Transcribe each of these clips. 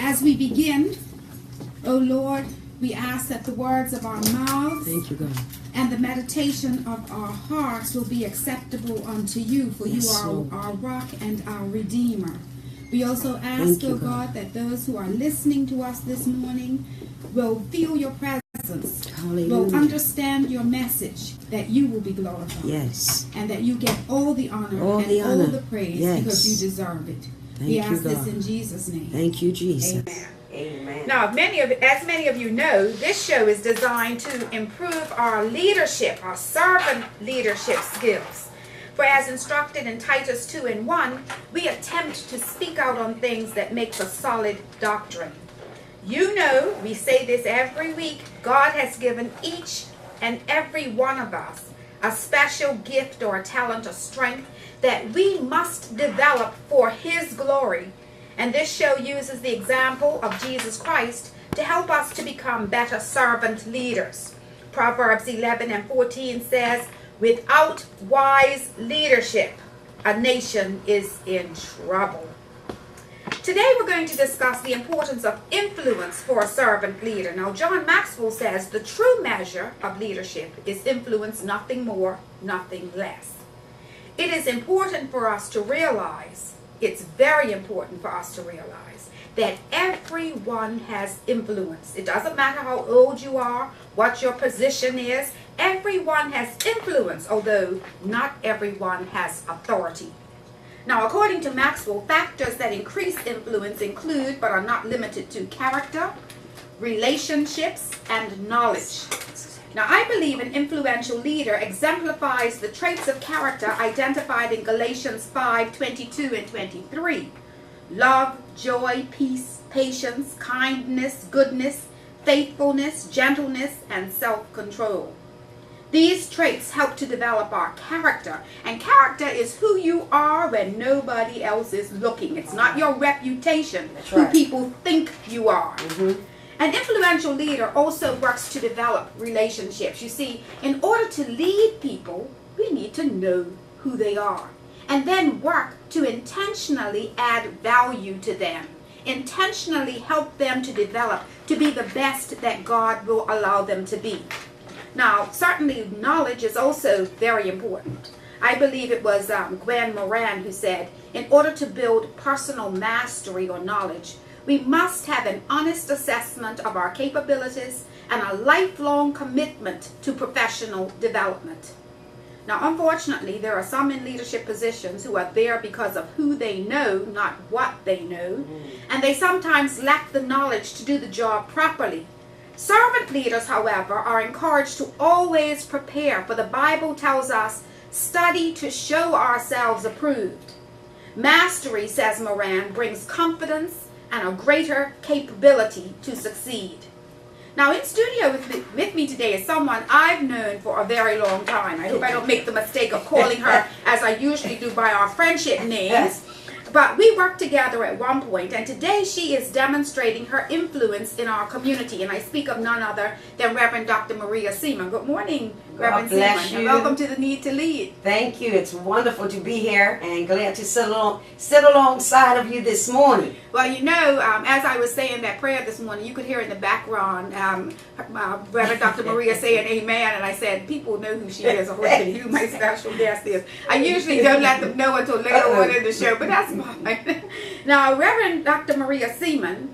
As we begin, O Lord, we ask that the words of our mouths Thank you, God. and the meditation of our hearts will be acceptable unto you, for Yes, you are Lord. our rock and our redeemer. We also ask, Thank you, O God, that those who are listening to us this morning will feel your presence, Hallelujah. will understand your message, that you will be glorified. Yes. And that you get all the honor All and the all honor. the praise Yes. because you deserve it. Thank We you, ask this God. in Jesus' name. Thank you, Jesus. Amen. Amen. Now, as many of you know, this show is designed to improve our leadership, our servant leadership skills. For as instructed in Titus 2:1, we attempt to speak out on things that make for solid doctrine. You know, we say this every week, God has given each and every one of us a special gift or a talent or strength that we must develop for His glory. And this show uses the example of Jesus Christ to help us to become better servant leaders. Proverbs 11:14 says, without wise leadership, a nation is in trouble. Today we're going to discuss the importance of influence for a servant leader. Now, John Maxwell says the true measure of leadership is influence, nothing more, nothing less. It is important for us to realize, it's very important for us to realize that everyone has influence. It doesn't matter how old you are, what your position is, everyone has influence, although not everyone has authority. Now, according to Maxwell, factors that increase influence include, but are not limited to, character, relationships, and knowledge. Now, I believe an influential leader exemplifies the traits of character identified in Galatians 5:22 and 23. Love, joy, peace, patience, kindness, goodness, faithfulness, gentleness, and self-control. These traits help to develop our character, and character is who you are when nobody else is looking. It's not your reputation, That's who right. people think you are. Mm-hmm. An influential leader also works to develop relationships. You see, in order to lead people, we need to know who they are, and then work to intentionally add value to them, intentionally help them to develop to be the best that God will allow them to be. Now, certainly knowledge is also very important. I believe it was Gwen Moran who said, in order to build personal mastery or knowledge, we must have an honest assessment of our capabilities and a lifelong commitment to professional development. Now, unfortunately, there are some in leadership positions who are there because of who they know, not what they know, and they sometimes lack the knowledge to do the job properly. Servant leaders, however, are encouraged to always prepare, for the Bible tells us, study to show ourselves approved. Mastery, says Moran, brings confidence and a greater capability to succeed. Now, in studio with me today is someone I've known for a very long time. I hope I don't make the mistake of calling her, as I usually do, by our friendship names. But we worked together at one point, and today she is demonstrating her influence in our community. And I speak of none other than Reverend Dr. Maria Seaman. Good morning, Reverend bless Seaman, and you. welcome to the Need to Lead. Thank you. It's wonderful to be here and glad to sit alongside of you this morning. Well, you know, as I was saying that prayer this morning, you could hear in the background Reverend Dr. Maria saying amen, and I said, people know who she is already, who my special guest is. I usually don't let them know until later on in the show, but that's fine. Now, Reverend Dr. Maria Seaman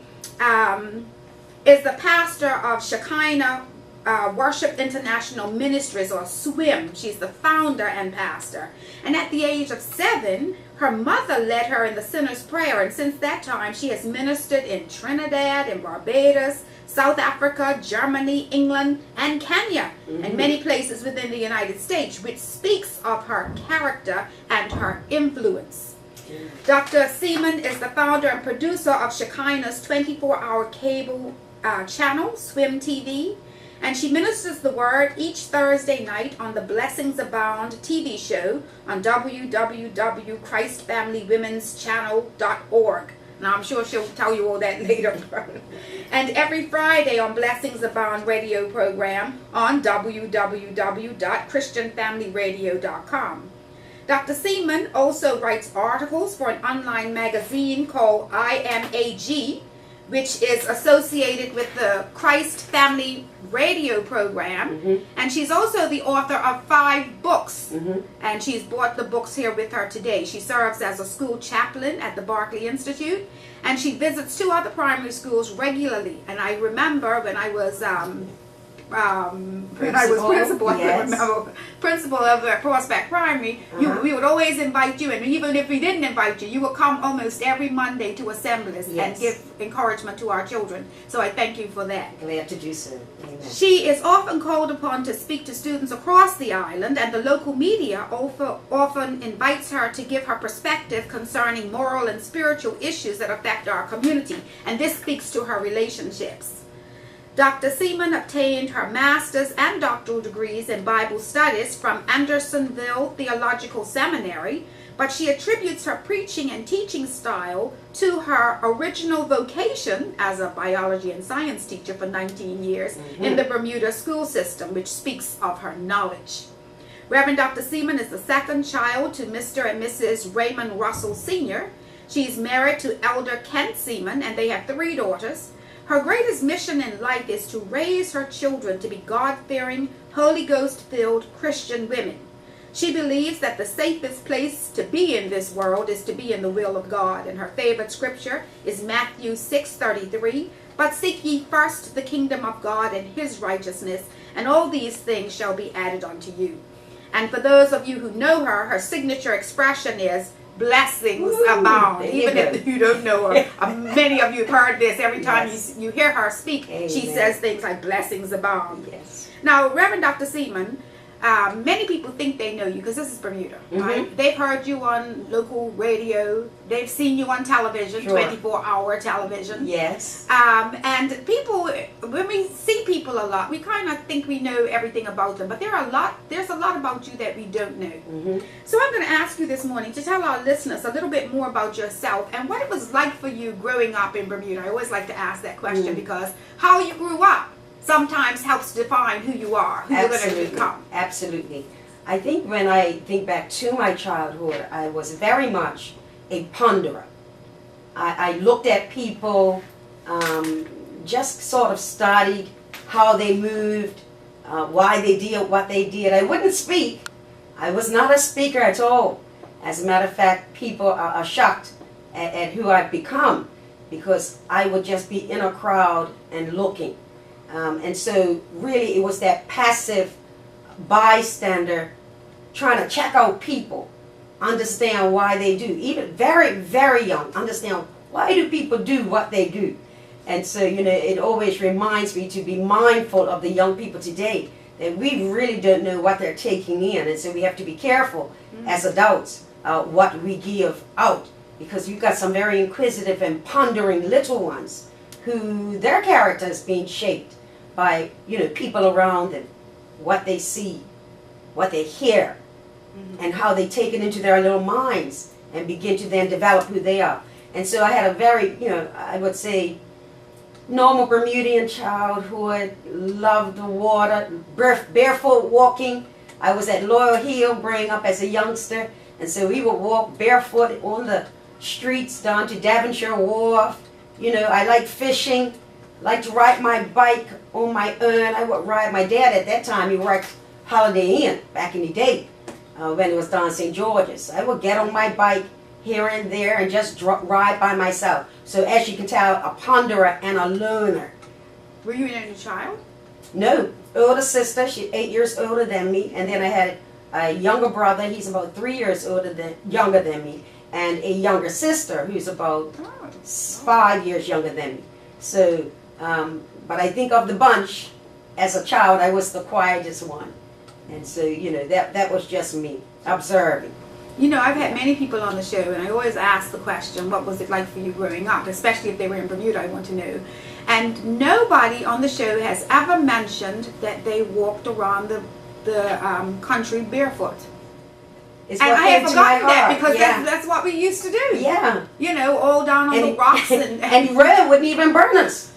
is the pastor of Shekinah Worship International Ministries, or SWIM. She's the founder and pastor. And at the age of 7, her mother led her in the sinner's prayer, and since that time she has ministered in Trinidad and Barbados, South Africa, Germany, England, and Kenya, and many places within the United States, which speaks of her character and her influence. Dr. Seaman is the founder and producer of Shekinah's 24-hour cable channel, SWIM TV, and she ministers the word each Thursday night on the Blessings Abound TV show on www.christfamilywomenschannel.org. Now, I'm sure she'll tell you all that later. And every Friday on Blessings Abound radio program on www.christianfamilyradio.com. Dr. Seaman also writes articles for an online magazine called IMAG, which is associated with the Christ Family radio program. And she's also the author of 5 books. And she's brought the books here with her today. She serves as a school chaplain at the Barclay Institute, and she visits 2 other primary schools regularly. And I remember when I was principal, yes. I remember, principal of Prospect Primary, we would always invite you, and even if we didn't invite you, you would come almost every Monday to assemblies and give encouragement to our children. So I thank you for that. Glad to do so. Amen. She is often called upon to speak to students across the island, and the local media often invites her to give her perspective concerning moral and spiritual issues that affect our community, and this speaks to her relationships. Dr. Seaman obtained her master's and doctoral degrees in Bible studies from Andersonville Theological Seminary, but she attributes her preaching and teaching style to her original vocation as a biology and science teacher for 19 years in the Bermuda school system, which speaks of her knowledge. Reverend Dr. Seaman is the second child to Mr. and Mrs. Raymond Russell Sr. She's married to Elder Kent Seaman, and they have 3 daughters. Her greatest mission in life is to raise her children to be God-fearing, Holy Ghost-filled Christian women. She believes that the safest place to be in this world is to be in the will of God, and her favorite scripture is Matthew 6:33, "But seek ye first the kingdom of God and his righteousness, and all these things shall be added unto you." And for those of you who know her, her signature expression is, "Blessings abound." Even if you don't know her, many of you have heard this. Every time you hear her speak, she says things like "blessings abound." Yes. Now, Reverend Dr. Seaman, many people think they know you because this is Bermuda, right? They've heard you on local radio. They've seen you on television, 24-hour television. Yes. And people, when we see people a lot, we kind of think we know everything about them, but there's a lot about you that we don't know. So I'm going to ask you this morning to tell our listeners a little bit more about yourself and what it was like for you growing up in Bermuda. I always like to ask that question because how you grew up sometimes helps define who you are, who you're going to become. Absolutely. I think when I think back to my childhood, I was very much a ponderer. I looked at people, just sort of studied how they moved, why they did what they did. I wouldn't speak. I was not a speaker at all. As a matter of fact, people are shocked at who I've become because I would just be in a crowd and looking. And so really it was that passive bystander trying to check out people, understand why they do, even very, very young, understand why do people do what they do. And so, it always reminds me to be mindful of the young people today, that we really don't know what they're taking in. And so we have to be careful as adults what we give out, because you've got some very inquisitive and pondering little ones who their character is being shaped by, people around them, what they see, what they hear, and how they take it into their little minds and begin to then develop who they are. And so I had a very, I would say, normal Bermudian childhood, loved the water, barefoot walking. I was at Loyal Hill growing up as a youngster, and so we would walk barefoot on the streets down to Devonshire Wharf. I liked fishing, liked to ride my bike on my own. I would ride, my dad at that time, he worked Holiday Inn back in the day when it was down St. George's. I would get on my bike here and there and just ride by myself. So as you can tell, a ponderer and a loner. Were you an only child? No, older sister, she's 8 years older than me, and then I had a younger brother, he's about 3 years younger than me, and a younger sister who's about 5 years younger than me. So, but I think of the bunch, as a child, I was the quietest one. And so, that was just me, observing. I've had many people on the show, and I always ask the question, what was it like for you growing up? Especially if they were in Bermuda, I want to know. And nobody on the show has ever mentioned that they walked around the country barefoot. It's and what I had came to my forgotten that heart. because Yeah. that's what we used to do. Yeah. All down on the rocks. And red wouldn't even burn us.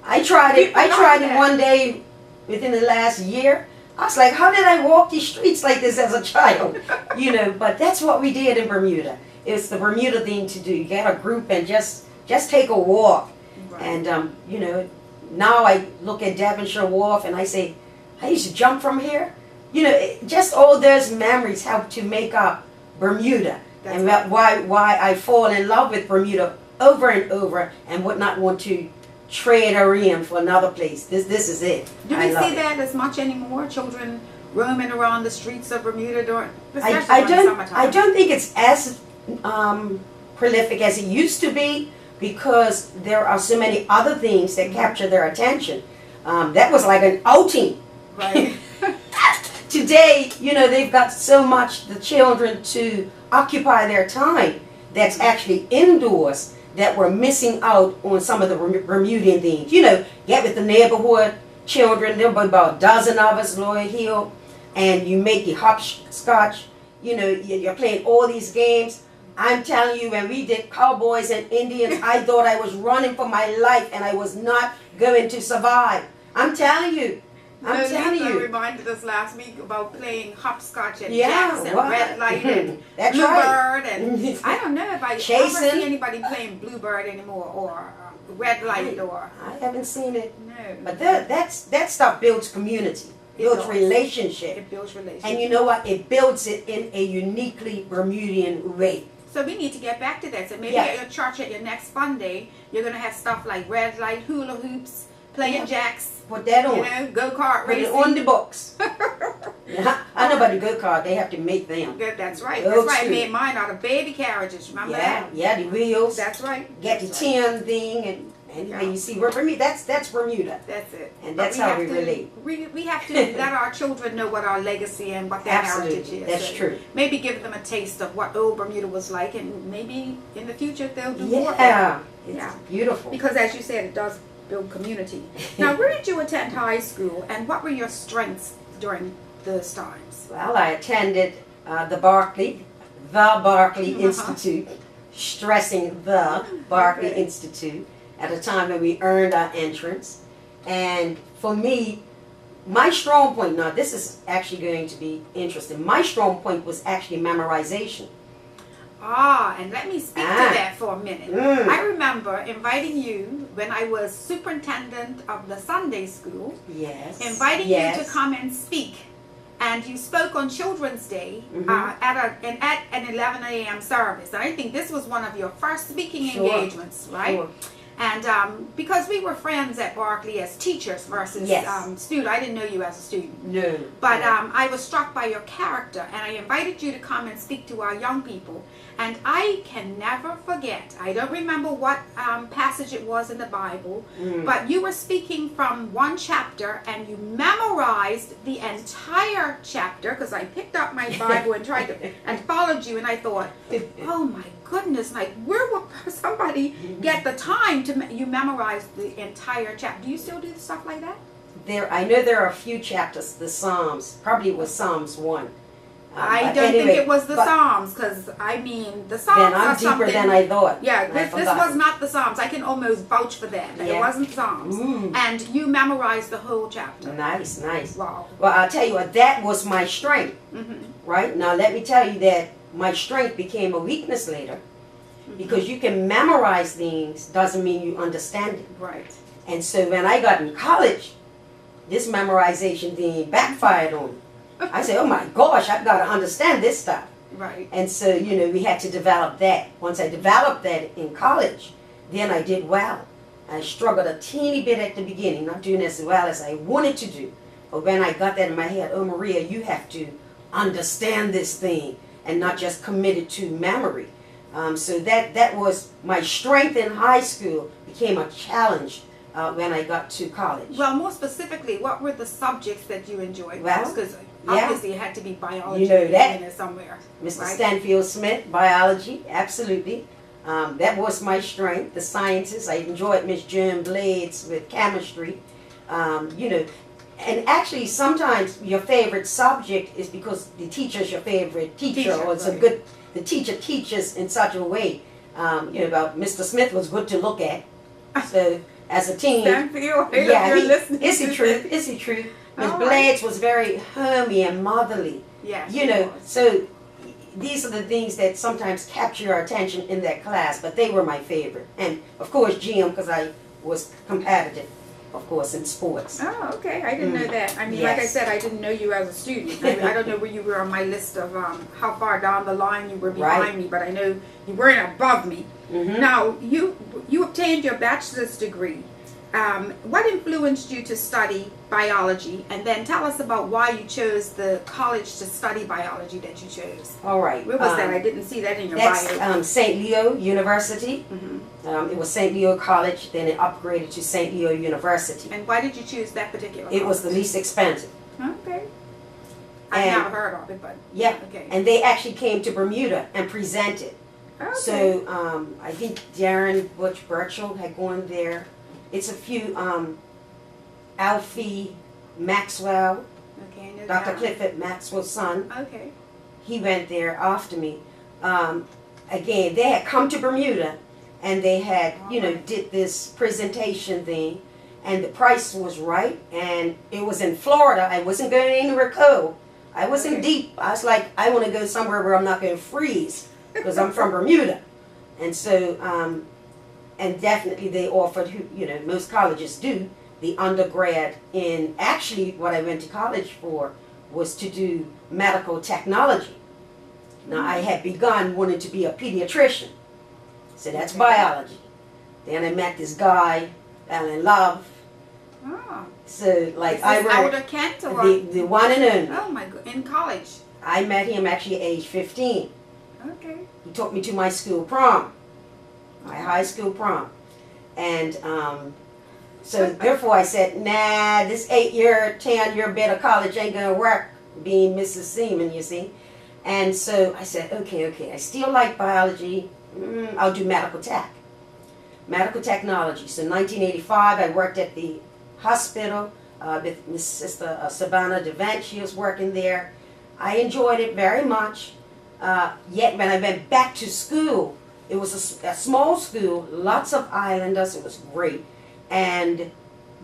I tried it. I tried it one day within the last year. I was like, how did I walk these streets like this as a child? But that's what we did in Bermuda. It's the Bermuda thing to do. You get a group and just take a walk. Right. And, you know, now I look at Devonshire Wharf and I say, I used to jump from here. You know, just all those memories help to make up Bermuda. That's And right. why I fall in love with Bermuda over and over and would not want to trade her in for another place. This is it. Do I we love see it. that as much anymore? Children roaming around the streets of Bermuda during, especially I during the don't summertime. think it's as prolific as it used to be, because there are so many other things that capture their attention. That was like an outing. Right. Today, you know, they've got so much, the children, to occupy their time that's actually indoors, that we're missing out on some of the Bermudian things. You know, get with the neighborhood children, there'll be about a dozen of us, Lloyd Hill, and you make your hopscotch. You know, you're playing all these games. I'm telling you, when we did Cowboys and Indians, I thought I was running for my life and I was not going to survive. I'm telling you. I'm telling Lisa you. reminded us last week about playing hopscotch and Yeah, jacks and what? red light and That's bluebird right. and I don't know if I ever Chasing. see anybody playing bluebird anymore or red light or I haven't seen it. no. But that stuff builds community, It builds does. relationship. It builds relationships. And you know what? It builds it in a uniquely Bermudian way. So we need to get back to that. So maybe Yeah. at your church at your next fun day, you're gonna have stuff like red light, hula hoops, playing Yeah. jacks, Put that you on. know, go-kart Put it racing. on the books. I know about the go-kart. They have to make them. Good, that's right. Old That's right. I school. made mine out of baby carriages. Remember Yeah, that? yeah, the wheels. That's right. Get the That's right. tin thing, and anyway, Yeah. you see, we're Bermuda. That's Bermuda. That's it. And But that's how have we to- relate. We have to let our children know what our legacy and what their heritage Absolutely, is. that's So true. Maybe give them a taste of what old Bermuda was like, and maybe in the future they'll do more. Yeah, it's Yeah. beautiful. Because as you said, it does build community. Now, where did you attend high school, and what were your strengths during those times? Well, I attended the Barclay Uh-huh. Institute, stressing the Barclay Okay. Institute, at a time when we earned our entrance. And for me, my strong point, now this is actually going to be interesting, my strong point was actually memorization. Ah, and let me speak Ah. to that for a minute. Mm. I remember inviting you when I was superintendent of the Sunday school, Yes. inviting yes. you to come and speak. And you spoke on Children's Day Mhm. at an 11 a.m. service. And I think this was one of your first speaking Sure. engagements, right? Sure. And because we were friends at Berkeley as teachers versus Yes. student, I didn't know you as a student. No. But I was struck by your character, and I invited you to come and speak to our young people. And I can never forget, I don't remember what passage it was in the Bible, Mm. but you were speaking from one chapter, and you memorized the entire chapter, because I picked up my Bible and tried to, and followed you, and I thought, oh my goodness, like where will somebody get the time to, you memorize the entire chapter? Do you still do stuff like that? I know there are a few chapters, the Psalms, probably it was Psalms 1. I But don't anyway, think it was the but Psalms, because I mean the Psalms Then are I'm deeper something. than I thought. Yeah, I this forgot. was not the Psalms. I can almost vouch for that. It Yeah. wasn't Psalms. Mm. And you memorized the whole chapter. Nice, nice. Wow. Well, I'll tell you what, that was my strength, Mm-hmm. right? Now, let me tell you that my strength became a weakness later, Mm-hmm. because you can memorize things doesn't mean you understand it. Right. And so when I got in college, this memorization thing backfired on me. I said, oh my gosh, I've got to understand this stuff. Right. And so, you know, we had to develop that. Once I developed that in college, then I did well. I struggled a teeny bit at the beginning, not doing as well as I wanted to do. But when I got that in my head, oh Maria, you have to understand this thing and not just commit it to memory. So that was my strength in high school, became a challenge when I got to college. Well, more specifically, what were the subjects that you enjoyed? Well, Because yeah. obviously it had to be biology You know that. in there somewhere. Mr. Right. Stanfield Smith, biology, absolutely. That was my strength. The sciences, I enjoyed Miss June Blades with chemistry. You know, and actually sometimes your favorite subject is because the teacher's your favorite teacher, or it's a right. good, the teacher teaches in such a way. You know, about Mr. Smith was good to look at. So as a teen, Stanfield, yeah, you're listening. is he true? Is he true? Miss All right. Blades was very homey and motherly. Yes. You know, so these are the things that sometimes capture your attention in that class, but they were my favorite. And of course, gym, because I was competitive, of course, in sports. Oh, okay. I didn't know that. I mean, Yes. like I said, I didn't know you as a student. I don't know where you were on my list of how far down the line you were behind Right. me, but I know you weren't above me. Mhm. Now, you obtained your bachelor's degree. What influenced you to study biology? And then tell us about why you chose the college to study biology that you chose. All right. Where was that? I didn't see that in your That's bio. St. Leo University. Mhm. It was St. Leo College, then it upgraded to St. Leo University. And why did you choose that particular It was the college? least expensive. Okay. I've And- never heard of it, but Yeah. okay. And they actually came to Bermuda and presented. Okay. So I think Darren Butch Burchell had gone there. It's a few, Alfie Maxwell, Okay, I know Dr. that. Clifford Maxwell's son. Okay. He went there after me. Again, they had come to Bermuda and they had, did this presentation thing, and the price was right, and it was in Florida. I wasn't going anywhere cold. I wasn't Okay. deep. I was like, I want to go somewhere where I'm not going to freeze because I'm from Bermuda. And so, and definitely they offered, most colleges do, the undergrad in, actually what I went to college for was to do medical technology. Now I had begun wanting to be a pediatrician. So that's Okay. biology. Then I met this guy, fell in love. Oh. So like Is I this wrote older Kent or? the one and only. Oh my god! In college. I met him actually at age 15. Okay. He took me to my school prom, my high school prom. And so therefore I said, nah, this 8-year, 10-year bit of college ain't gonna work being Mrs. Seaman, you see. And so I said, okay, I still like biology, I'll do medical tech. Medical technology. So in 1985 I worked at the hospital with Miss Sister Savannah DeVent. She was working there. I enjoyed it very much. Yet when I went back to school, it was a small school, lots of islanders, it was great. And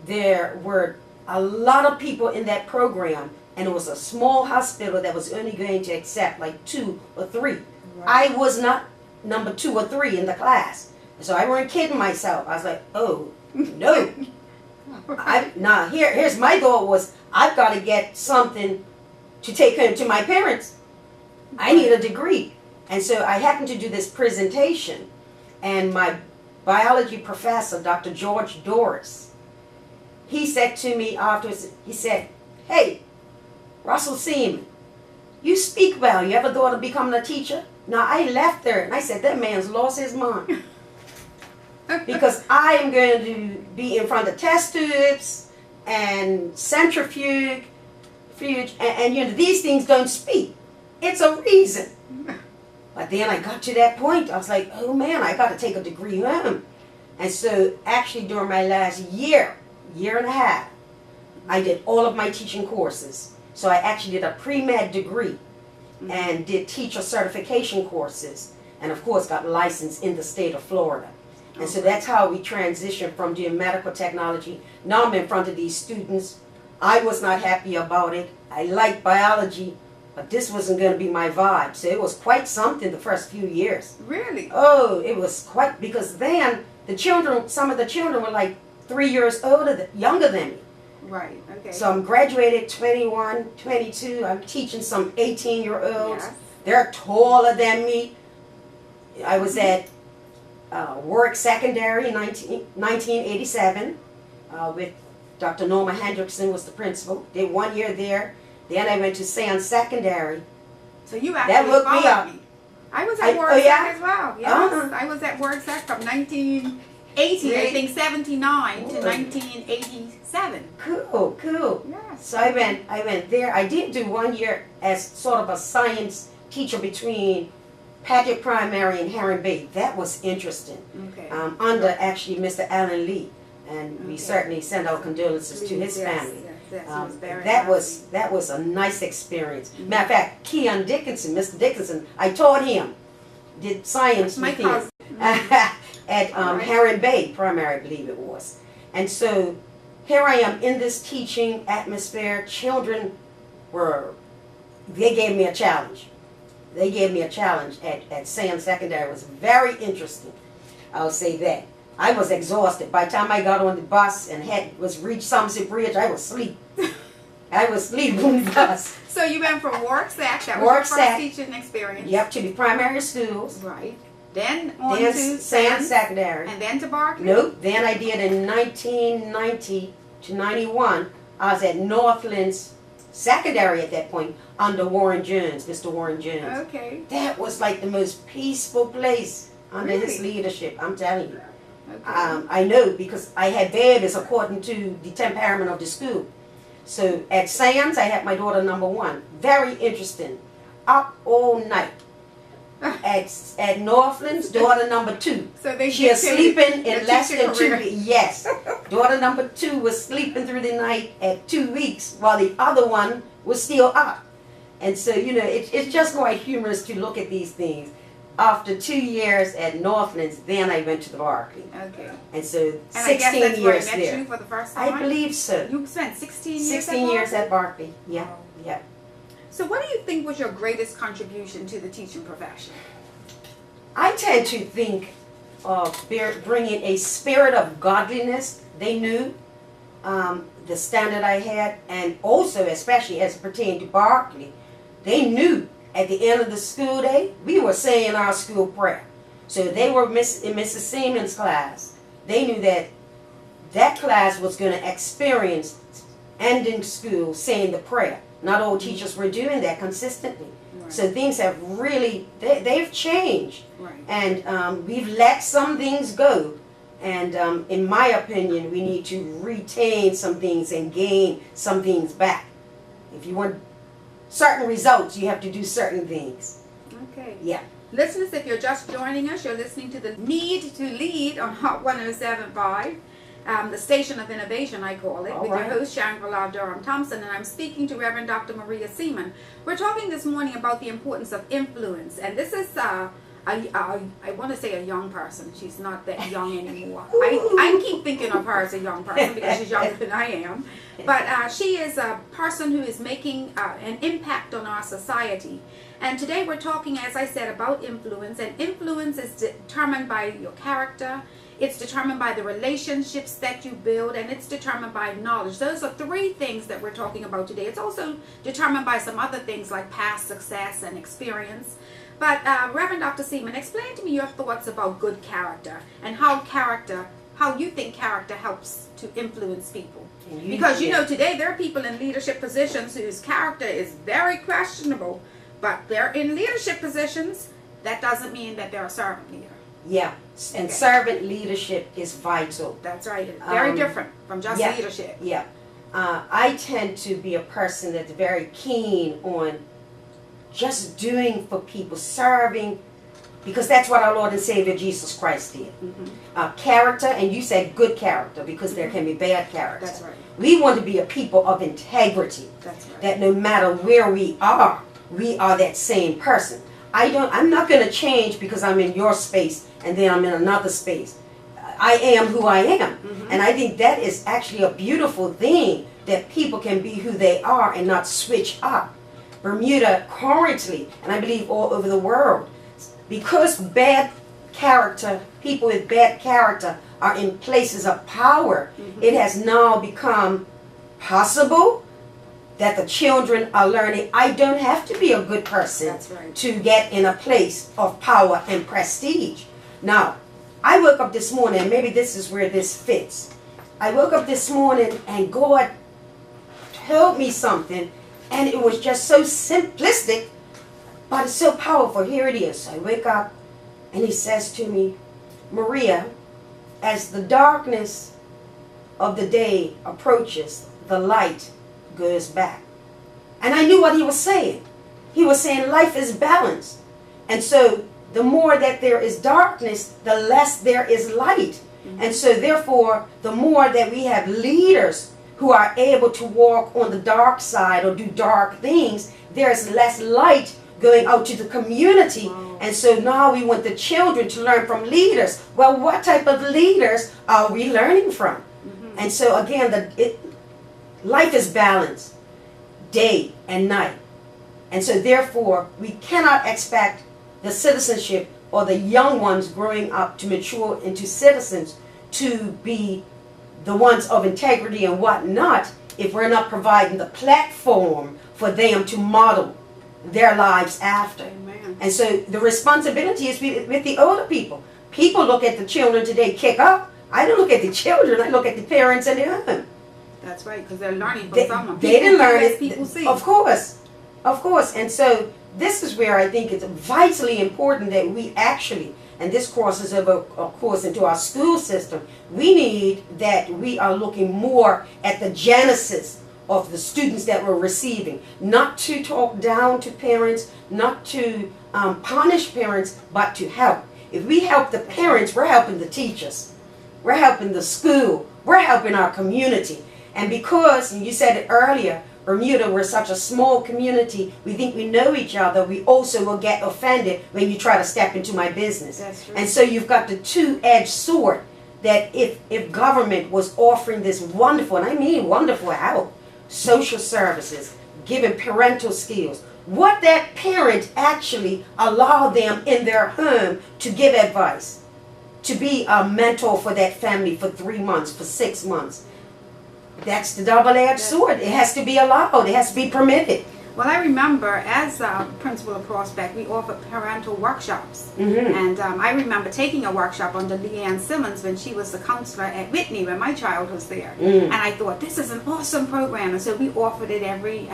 there were a lot of people in that program, and it was a small hospital that was only going to accept like 2 or 3. Right. I was not number 2 or 3 in the class. So I weren't kidding myself. I was like, oh, no. Here's my goal was, I've got to get something to take home to my parents. I need a degree. And so I happened to do this presentation, and my biology professor, Dr. George Doris, he said to me afterwards, he said, hey, Russell Seaman, you speak well. You ever thought of becoming a teacher? Now, I left there, and I said, that man's lost his mind. Because I am going to be in front of test tubes and centrifuge, and these things don't speak. It's a reason. But then I got to that point, I was like, oh man, I got to take a degree home. And so actually during my last year and a half, I did all of my teaching courses. So I actually did a pre-med degree and did teacher certification courses, and of course got licensed in the state of Florida. And so that's how we transitioned from doing medical technology. Now I'm in front of these students. I was not happy about it. I liked biology, but this wasn't going to be my vibe. So it was quite something the first few years. Really? Oh, it was quite, because then some of the children were like 3 years younger than me. Right. Okay. So I'm graduated 21, 22. I'm teaching some 18-year-olds. Yes. They're taller than me. I was at Warwick Secondary in 1987 with Dr. Norma Hendrickson was the principal. Did 1 year there. Then I went to Sands Secondary. So you That actually looked me followed up. me. I was at Oh, WorkSec yeah? as well. Yes, Uh-huh. I was at WorkSec from 1980, I think 79 to Ooh. 1987. Cool. Yes. So I went there. I did do 1 year as sort of a science teacher between Patrick Primary and Heron Bay. That was interesting. Okay. Under actually Mr. Alan Lee, and we Okay. certainly send our condolences to his Yes, family. yes, he was very That was a nice experience. Matter of fact, Keon Dickinson, Mr. Dickinson, I taught him, did science My with him cousin. at Right. Heron Bay Primary, I believe it was. And so here I am in this teaching atmosphere. Children they gave me a challenge. They gave me a challenge at Sands Secondary. It was very interesting. I'll say that. I was exhausted. By the time I got on the bus and was reached Somerset Bridge, I was asleep. I was asleep on the bus. So you went from Worksat, that was your first teaching experience. Yep, to the primary schools. Right. Then on Then to Sands Secondary. And then to Berkeley? Nope. Then I did in 1990 to 91. I was at Northland's Secondary at that point under Warren Jones, Mr. Warren Jones. Okay. That was like the most peaceful place under his leadership, I'm telling you. Okay. I know because I had babies according to the temperament of the school. So at Sands, I had my daughter number 1. Very interesting. Up all night. At Northland's, daughter number 2. So they she was sleeping in less than 2 career. weeks. Yes. Daughter number 2 was sleeping through the night at 2 weeks while the other one was still up. And so, you know, it's just quite humorous to look at these things. After 2 years at Northlands, then I went to the Berkeley. Okay. And so And 16 I guess that's years where I met there. you for the first time? I believe so. You spent 16 years 16 years at Berkeley. Yeah, Wow. yeah. So what do you think was your greatest contribution to the teaching profession? I tend to think of bringing a spirit of godliness. They knew the standard I had, and also, especially as it pertained to Berkeley, they knew at the end of the school day, we were saying our school prayer. So they were in Mrs. Seaman's class. They knew that that class was going to experience ending school saying the prayer. Not all teachers were doing that consistently. Right. So things have really, they've changed. Right. And we've let some things go. And in my opinion, we need to retain some things and gain some things back. If you want certain results, you have to do certain things. Okay. Yeah. Listeners, if you're just joining us, you're listening to the Need to Lead on Hot 107.5, the Station of Innovation, I call it, with your host, Shangri La Durham Thompson, and I'm speaking to Reverend Dr. Maria Seaman. We're talking this morning about the importance of influence, and this is, I want to say a young person. She's not that young anymore. I keep thinking of her as a young person because she's younger than I am, but she is a person who is making an impact on our society. And today we're talking, as I said, about influence, and influence is determined by your character, it's determined by the relationships that you build, and it's determined by knowledge. Those are 3 things that we're talking about today. It's also determined by some other things like past success and experience. But Reverend Dr. Seaman, explain to me your thoughts about good character and how you think character helps to influence people. Because you know today there are people in leadership positions whose character is very questionable, but they're in leadership positions. That doesn't mean that they're a servant leader. Yeah, and servant leadership is vital. That's right. It's very different from just leadership. Yeah. I tend to be a person that's very keen on just doing for people, serving, because that's what our Lord and Savior Jesus Christ did. Character, and you said good character, because there can be bad character. That's right. We want to be a people of integrity. That's right. That no matter where we are that same person. I'm not going to change because I'm in your space and then I'm in another space. I am who I am. And I think that is actually a beautiful thing, that people can be who they are and not switch up. Bermuda currently, and I believe all over the world, because bad character, people with bad character are in places of power, it has now become possible that the children are learning, I don't have to be a good person to get in a place of power and prestige. Now, I woke up this morning, and maybe this is where this fits. I woke up this morning and God told me something, and it was just so simplistic, but it's so powerful. Here it is. I wake up and he says to me, Maria, as the darkness of the day approaches, the light goes back. And I knew what he was saying. He was saying life is balanced. And so the more that there is darkness, the less there is light. And so therefore, the more that we have leaders who are able to walk on the dark side or do dark things, there's less light going out to the community. And so now we want the children to learn from leaders. Well, what type of leaders are we learning from? And so again, life is balanced, day and night. And so therefore, we cannot expect the citizenship or the young ones growing up to mature into citizens to be the ones of integrity and whatnot if we're not providing the platform for them to model their lives after. Amen. And so the responsibility is with the older people. People look at the children today kick up. I don't look at the children, I look at the parents and their home. That's right, because they're learning from someone. They didn't learn it. People see. Of course. And so this is where I think it's vitally important that we actually, and this crosses over, of course, into our school system, we need that we are looking more at the genesis of the students that we're receiving. Not to talk down to parents, not to punish parents, but to help. If we help the parents, we're helping the teachers. We're helping the school. We're helping our community. And because, and you said it earlier, Bermuda, we're such a small community, we think we know each other, we also will get offended when you try to step into my business. That's true. And so you've got the two-edged sword that if government was offering this wonderful, and I mean wonderful help, social services, giving parental skills, what that parent actually allow them in their home to give advice, to be a mentor for that family for 3 months, for 6 months. That's the double-edged sword. It has to be allowed. It has to be permitted. Well, I remember as principal of Prospect, we offered parental workshops. And I remember taking a workshop under Leanne Simmons when she was the counselor at Whitney when my child was there. And I thought, this is an awesome program. And so we offered it every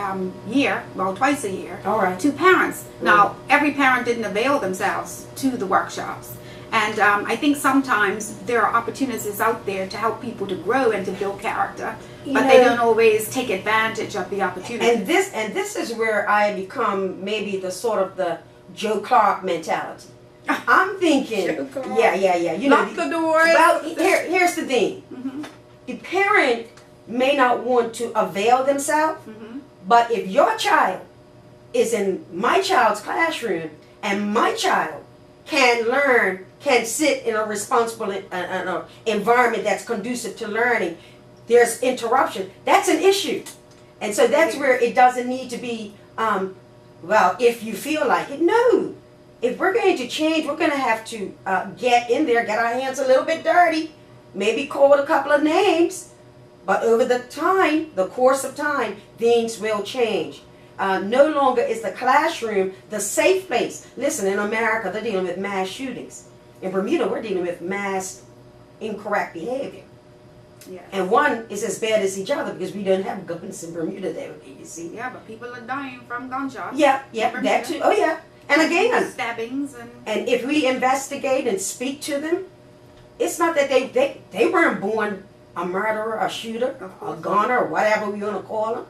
year, well, twice a year, to parents. Now, every parent didn't avail themselves to the workshops. And I think sometimes there are opportunities out there to help people to grow and to build character, but they don't always take advantage of the opportunity. And this is where I become maybe the sort of the Joe Clark mentality. I'm thinking, yeah. Lock the doors. Well, here's the thing. The parent may not want to avail themselves, but if your child is in my child's classroom and my child can learn, can sit in a responsible environment that's conducive to learning, there's interruption, that's an issue. And so that's where it doesn't need to be, well, if you feel like it. No. If we're going to change, we're going to have to get in there, get our hands a little bit dirty, maybe call it a couple of names, but over the course of time, things will change. No longer is the classroom the safe place. Listen, in America, they're dealing with mass shootings. In Bermuda, we're dealing with mass incorrect behavior. Yes. And one is as bad as each other because we don't have guns in Bermuda there, you see. Yeah, but people are dying from gunshots. Yeah, that too. Oh, yeah. And again, stabbings and if we investigate and speak to them, it's not that they weren't born a murderer, a shooter, a gunner, or whatever we want to call them.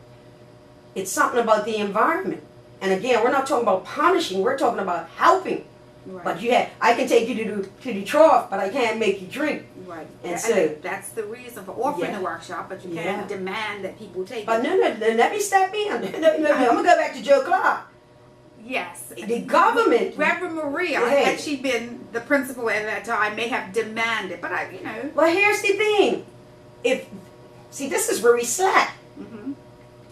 It's something about the environment. And again, we're not talking about punishing, we're talking about helping. Right. But I can take you to the trough, but I can't make you drink. Right. And so that's the reason for offering a workshop, but you can't demand that people take but it. no, let me step in. I'm going to go back to Joe Clark. Yes. The government. Reverend Maria, had she been the principal at that time, may have demanded, but Well, here's the thing. This is where we slack.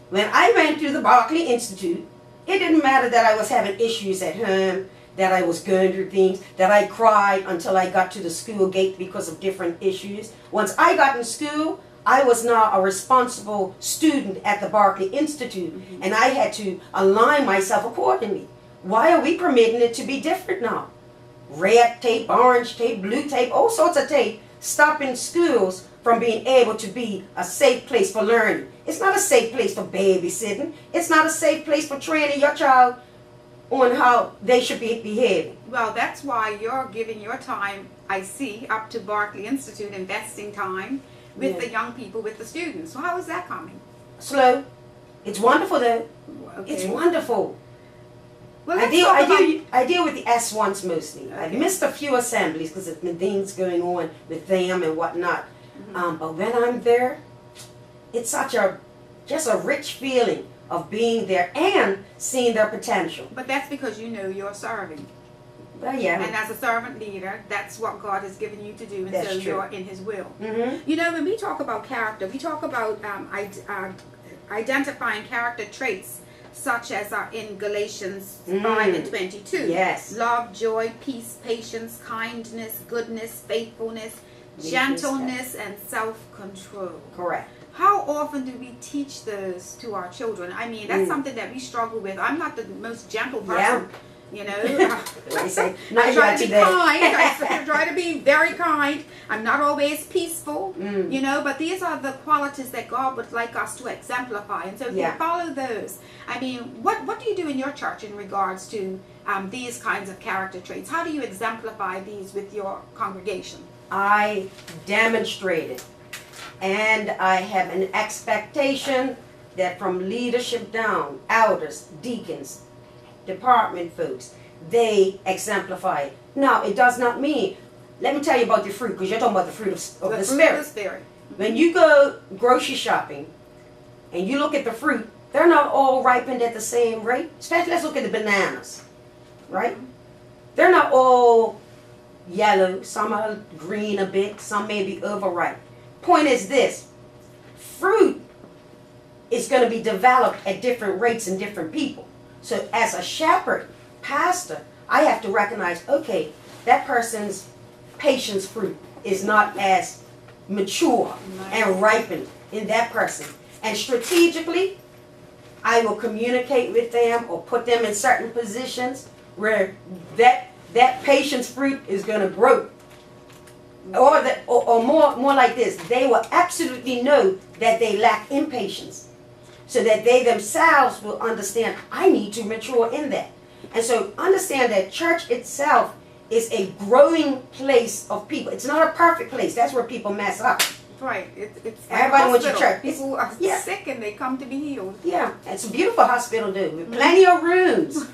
When I went through the Berkeley Institute, it didn't matter that I was having issues at home, that I was going through things, that I cried until I got to the school gate because of different issues. Once I got in school, I was now a responsible student at the Berkeley Institute, and I had to align myself accordingly. Why are we permitting it to be different now? Red tape, orange tape, blue tape, all sorts of tape, stopping schools from being able to be a safe place for learning. It's not a safe place for babysitting. It's not a safe place for training your child on how they should be behaving. Well, that's why you're giving your time, I see, up to Berkeley Institute, investing time with the young people, with the students. So how is that coming? Slow. It's wonderful though. Okay. It's wonderful. Well, I deal with the S1s mostly. I've missed a few assemblies because there's been things going on with them and whatnot. But when I'm there, it's just a rich feeling of being there and seeing their potential. But that's because you know you're serving. Well, yeah. And as a servant leader, that's what God has given you to do, and That's so true. you're in His will. You know, when we talk about character, we talk about identifying character traits such as are in Galatians 5 and 22. Yes. Love, joy, peace, patience, kindness, goodness, faithfulness, gentleness, and self-control. Correct. How often do we teach those to our children? I mean, that's something that we struggle with. I'm not the most gentle person, you know. They say, I try to be kind. I try to be very kind. I'm not always peaceful, you know, but these are the qualities that God would like us to exemplify. And so if we follow those, I mean, what do you do in your church in regards to these kinds of character traits? How do you exemplify these with your congregation? I demonstrate it. And I have an expectation that from leadership down, elders, deacons, department folks, they exemplify it. Now, it does not mean, let me tell you about the fruit, because you're talking about the fruit of the Spirit. When you go grocery shopping and you look at the fruit, they're not all ripened at the same rate. Especially, let's look at the bananas, right? They're not all yellow. Some are green a bit. Some may be overripe. Point is this: fruit is going to be developed at different rates in different people. So as a shepherd, pastor, I have to recognize, okay, that person's patience fruit is not as mature and ripened in that person. And strategically, I will communicate with them or put them in certain positions where that patience fruit is going to grow. Or more like this, they will absolutely know that they lack impatience, so that they themselves will understand, I need to mature in that. And so understand that church itself is a growing place of people. It's not a perfect place. That's where people mess up. Right. It's everybody wants to church. People are sick and they come to be healed. Yeah. It's a beautiful hospital, dude, with plenty of rooms.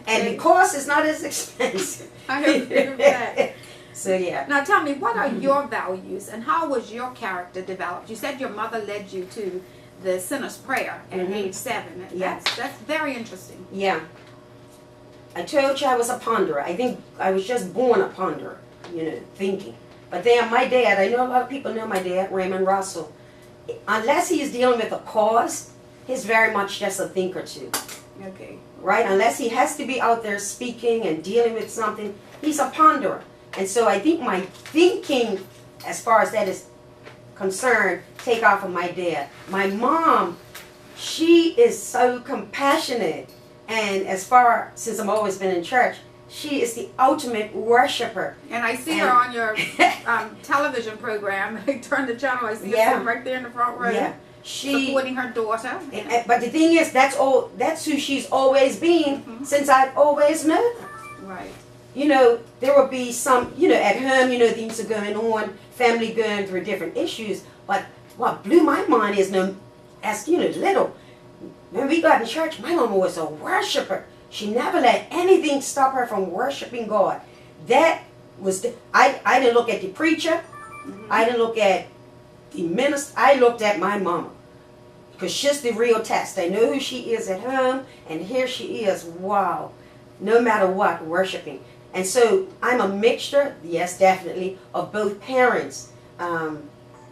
And the cost is not as expensive. I agree with that. So yeah. Now tell me, what are your values and how was your character developed? You said your mother led you to the sinner's prayer at age 7. That's very interesting. Yeah. I told you I was a ponderer. I think I was just born a ponderer, you know, thinking. But then my dad, I know a lot of people know my dad, Raymond Russell. Unless he is dealing with a cause, he's very much just a thinker too. Okay. Right? Unless he has to be out there speaking and dealing with something, he's a ponderer. And so I think my thinking, as far as that is concerned, take off of my dad. My mom, she is so compassionate. And as far, since I've always been in church, she is the ultimate worshiper. And I see her on your television program. I turn the channel, I see her sitting right there in the front row. Yeah. Supporting her daughter. But the thing is, that's who she's always been since I've always known her. Right. You know, there will be some, you know, at home, you know, things are going on, family going through different issues. But what blew my mind is, as, you know, little, when we got in church, my mama was a worshiper. She never let anything stop her from worshiping God. That was, I didn't look at the preacher. I didn't look at the minister. I looked at my mama. Because she's the real test. I know who she is at home, and here she is, wow, no matter what, worshiping. And so I'm a mixture, yes, definitely, of both parents. And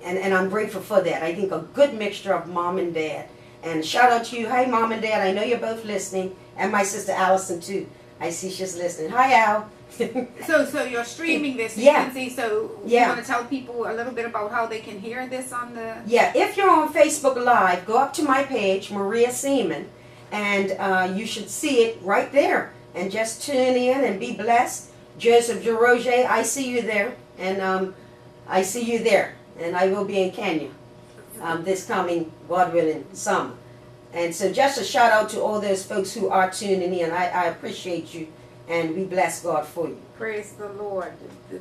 I'm grateful for that. I think a good mixture of mom and dad. And shout out to you. Hi, Mom and Dad. I know you're both listening. And my sister Allison, too. I see she's listening. Hi, Al. So you're streaming this. You can see. So you want to tell people a little bit about how they can hear this on the... Yeah, if you're on Facebook Live, go up to my page, Maria Seaman. And you should see it right there. And just tune in and be blessed. Joseph Jeroge, I see you there. And I see you there. And I will be in Kenya this coming, God willing, summer. And so just a shout out to all those folks who are tuning in. I appreciate you. And we bless God for you. Praise the Lord.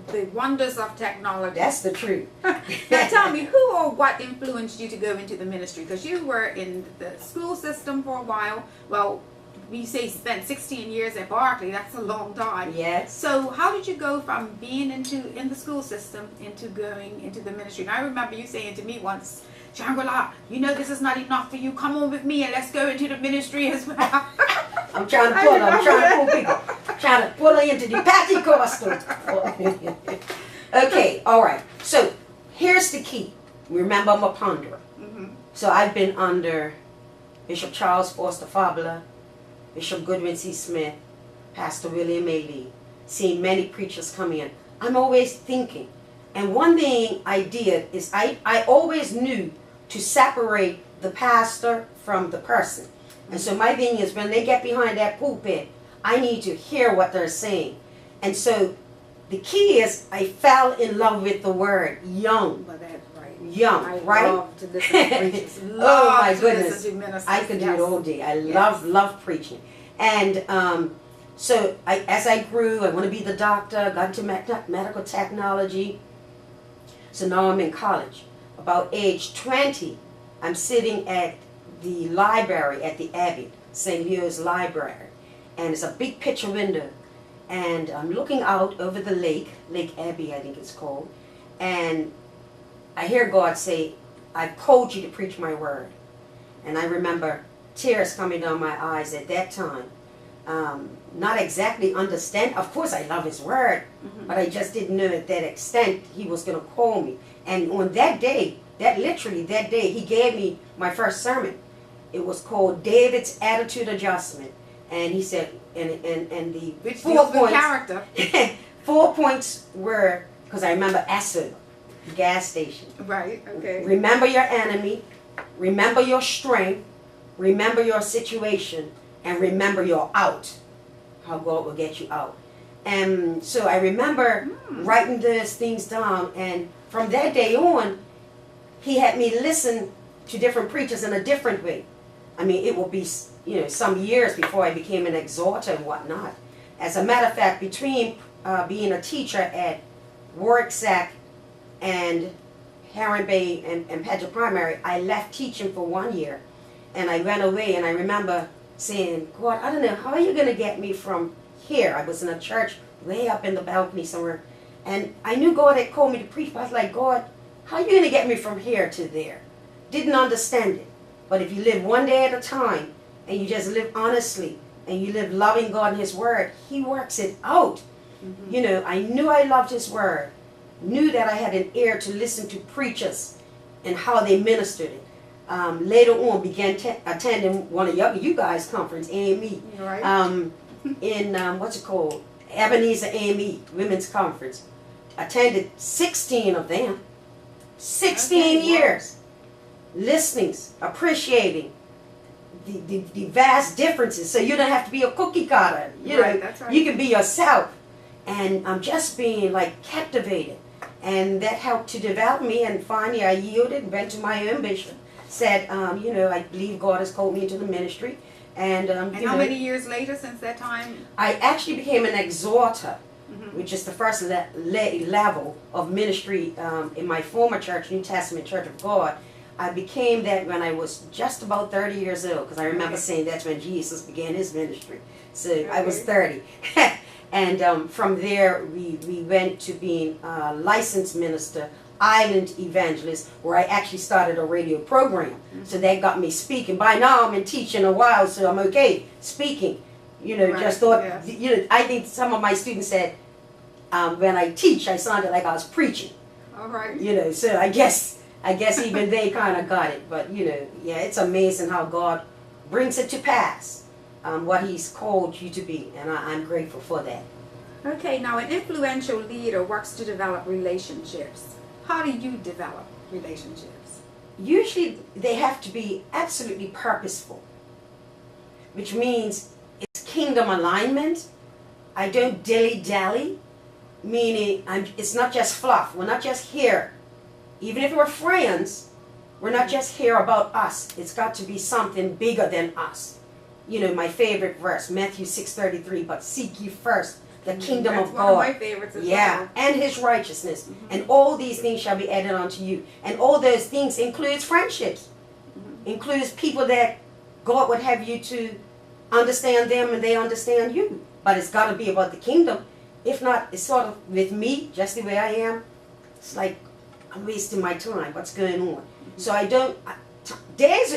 The wonders of technology. That's the truth. Now tell me, who or what influenced you to go into the ministry? Because you were in the school system for a while. Well, we say spent 16 years at Berkeley. That's a long time. Yes. So how did you go from being in the school system into going into the ministry? And I remember you saying to me once, Shangri La, you know this is not enough for you. Come on with me and let's go into the ministry as well. I'm trying to pull her. I'm trying to pull people. Trying to pull her into the Pentecostal. Okay, all right. So here's the key. Remember, I'm a ponderer. So I've been under Bishop Charles Foster Fabula, Bishop Goodwin C. Smith, Pastor William A. Lee, seeing many preachers come in. I'm always thinking. And one thing I did is I always knew to separate the pastor from the person. And so my thing is, when they get behind that pulpit, I need to hear what they're saying. And so the key is I fell in love with the word young. Well, that's right. Young, I right? love to listen to preachers. Oh Love my to goodness. listen to ministers. I could do Yes. it all day. I Yes. love preaching. And so as I grew, I want to be the doctor, got into medical technology. So now I'm in college. About age 20, I'm sitting at the library at the Abbey, St. Leo's Library. And it's a big picture window. And I'm looking out over the lake, Lake Abbey I think it's called. And I hear God say, I've called you to preach my word. And I remember tears coming down my eyes at that time. Not exactly understand. Of course I love his word, but I just didn't know at that extent he was going to call me. And on that day, that day, he gave me my first sermon. It was called David's Attitude Adjustment. And he said, and the Which 4 deals with points, character. 4 points were, because I remember Esso, gas station. Right, okay. Remember your enemy, remember your strength, remember your situation, and remember your out. How God will get you out. And so I remember writing those things down, and from that day on, he had me listen to different preachers in a different way. I mean, it will be, some years before I became an exhorter and whatnot. As a matter of fact, between being a teacher at Warwick Sack and Heron Bay and Pedro Primary, I left teaching for 1 year. And I went away, and I remember saying, God, I don't know, how are you going to get me from here? I was in a church way up in the balcony somewhere. And I knew God had called me to preach, but I was like, God, how are you going to get me from here to there? Didn't understand it. But if you live one day at a time, and you just live honestly, and you live loving God and his word, he works it out. I knew I loved his word, knew that I had an ear to listen to preachers and how they ministered it. Later on, began attending one of you guys' conference, AME, Right. in, what's it called? Ebenezer AME, Women's Conference. Attended 16 of them. 16 Okay, years. Listenings, appreciating the vast differences. So you don't have to be a cookie cutter. Right, that's right. You can be yourself. And I'm just being like captivated. And that helped to develop me. And finally I yielded, went to my own bishop. Said, I believe God has called me into the ministry. And how many years later since that time? I actually became an exhorter, which is the first level of ministry in my former church, New Testament Church of God. I became that when I was just about 30 years old, because I remember saying that's when Jesus began his ministry. So I was 30. And from there, we went to being a licensed minister, island evangelist, where I actually started a radio program. So that got me speaking. By now, I'm in teaching a while, so I'm okay speaking. Right, Just thought, yes. I think some of my students said, when I teach, I sounded like I was preaching. All right. So I guess even they kind of got it. But, it's amazing how God brings it to pass, what he's called you to be. And I'm grateful for that. Okay, now an influential leader works to develop relationships. How do you develop relationships? Usually they have to be absolutely purposeful, which means it's kingdom alignment. I don't dilly-dally, meaning it's not just fluff. We're not just here. Even if we're friends, we're not just here about us. It's got to be something bigger than us. My favorite verse, Matthew 6:33, but seek ye first the kingdom That's of one God. of my favorites as well. And his righteousness. And all these things shall be added unto you. And all those things includes friendships. Includes people that God would have you to understand them and they understand you. But it's got to be about the kingdom. If not, it's sort of with me, just the way I am. It's like I'm wasting my time. What's going on? So I don't... days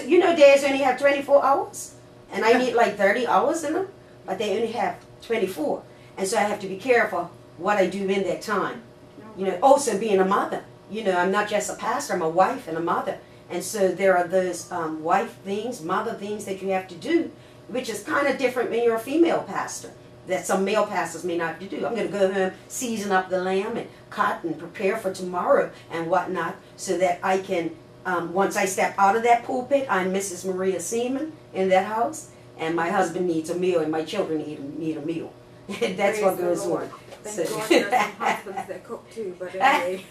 only have 24 hours. And I need like 30 hours in them. But they only have 24. And so I have to be careful what I do in that time. Also being a mother. I'm not just a pastor, I'm a wife and a mother. And so there are those wife things, mother things that you have to do, which is kind of different when you're a female pastor. that some male pastors may not do. I'm going to go home, season up the lamb and cut and prepare for tomorrow and whatnot, so that I can, once I step out of that pulpit, I'm Mrs. Maria Seaman in that house, and my husband needs a meal and my children need a meal. That's what goes on. Thank God there's some husbands that cook too, but anyway.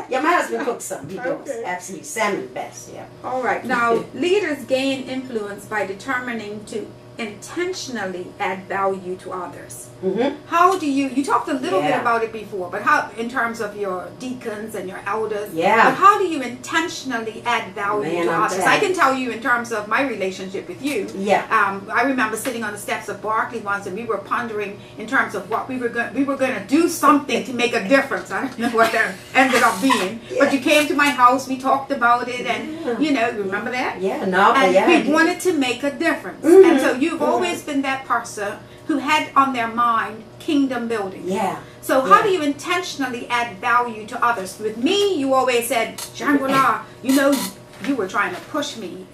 Yeah, my husband cooks some. He does. Okay. Absolutely. Salmon best, yeah. All right. Now, leaders gain influence by determining to intentionally add value to others. Mm-hmm. How do you talked a little bit Yeah. about it before, but how, in terms of your deacons and your elders, Yeah. but how do you intentionally add value Man, to I'm others? telling I can tell you in terms of my relationship with you. Yeah. I remember sitting on the steps of Barclay once, and we were pondering in terms of what we were going to do something to make a difference. I don't know what that ended up being, but you came to my house, we talked about it, and you remember that? Yeah, no, And yeah. we wanted to make a difference. Mhm. And so you've always been that person who had on their mind kingdom building. Yeah. So how Yeah. do you intentionally add value to others? With me, you always said, Shangri La, you were trying to push me,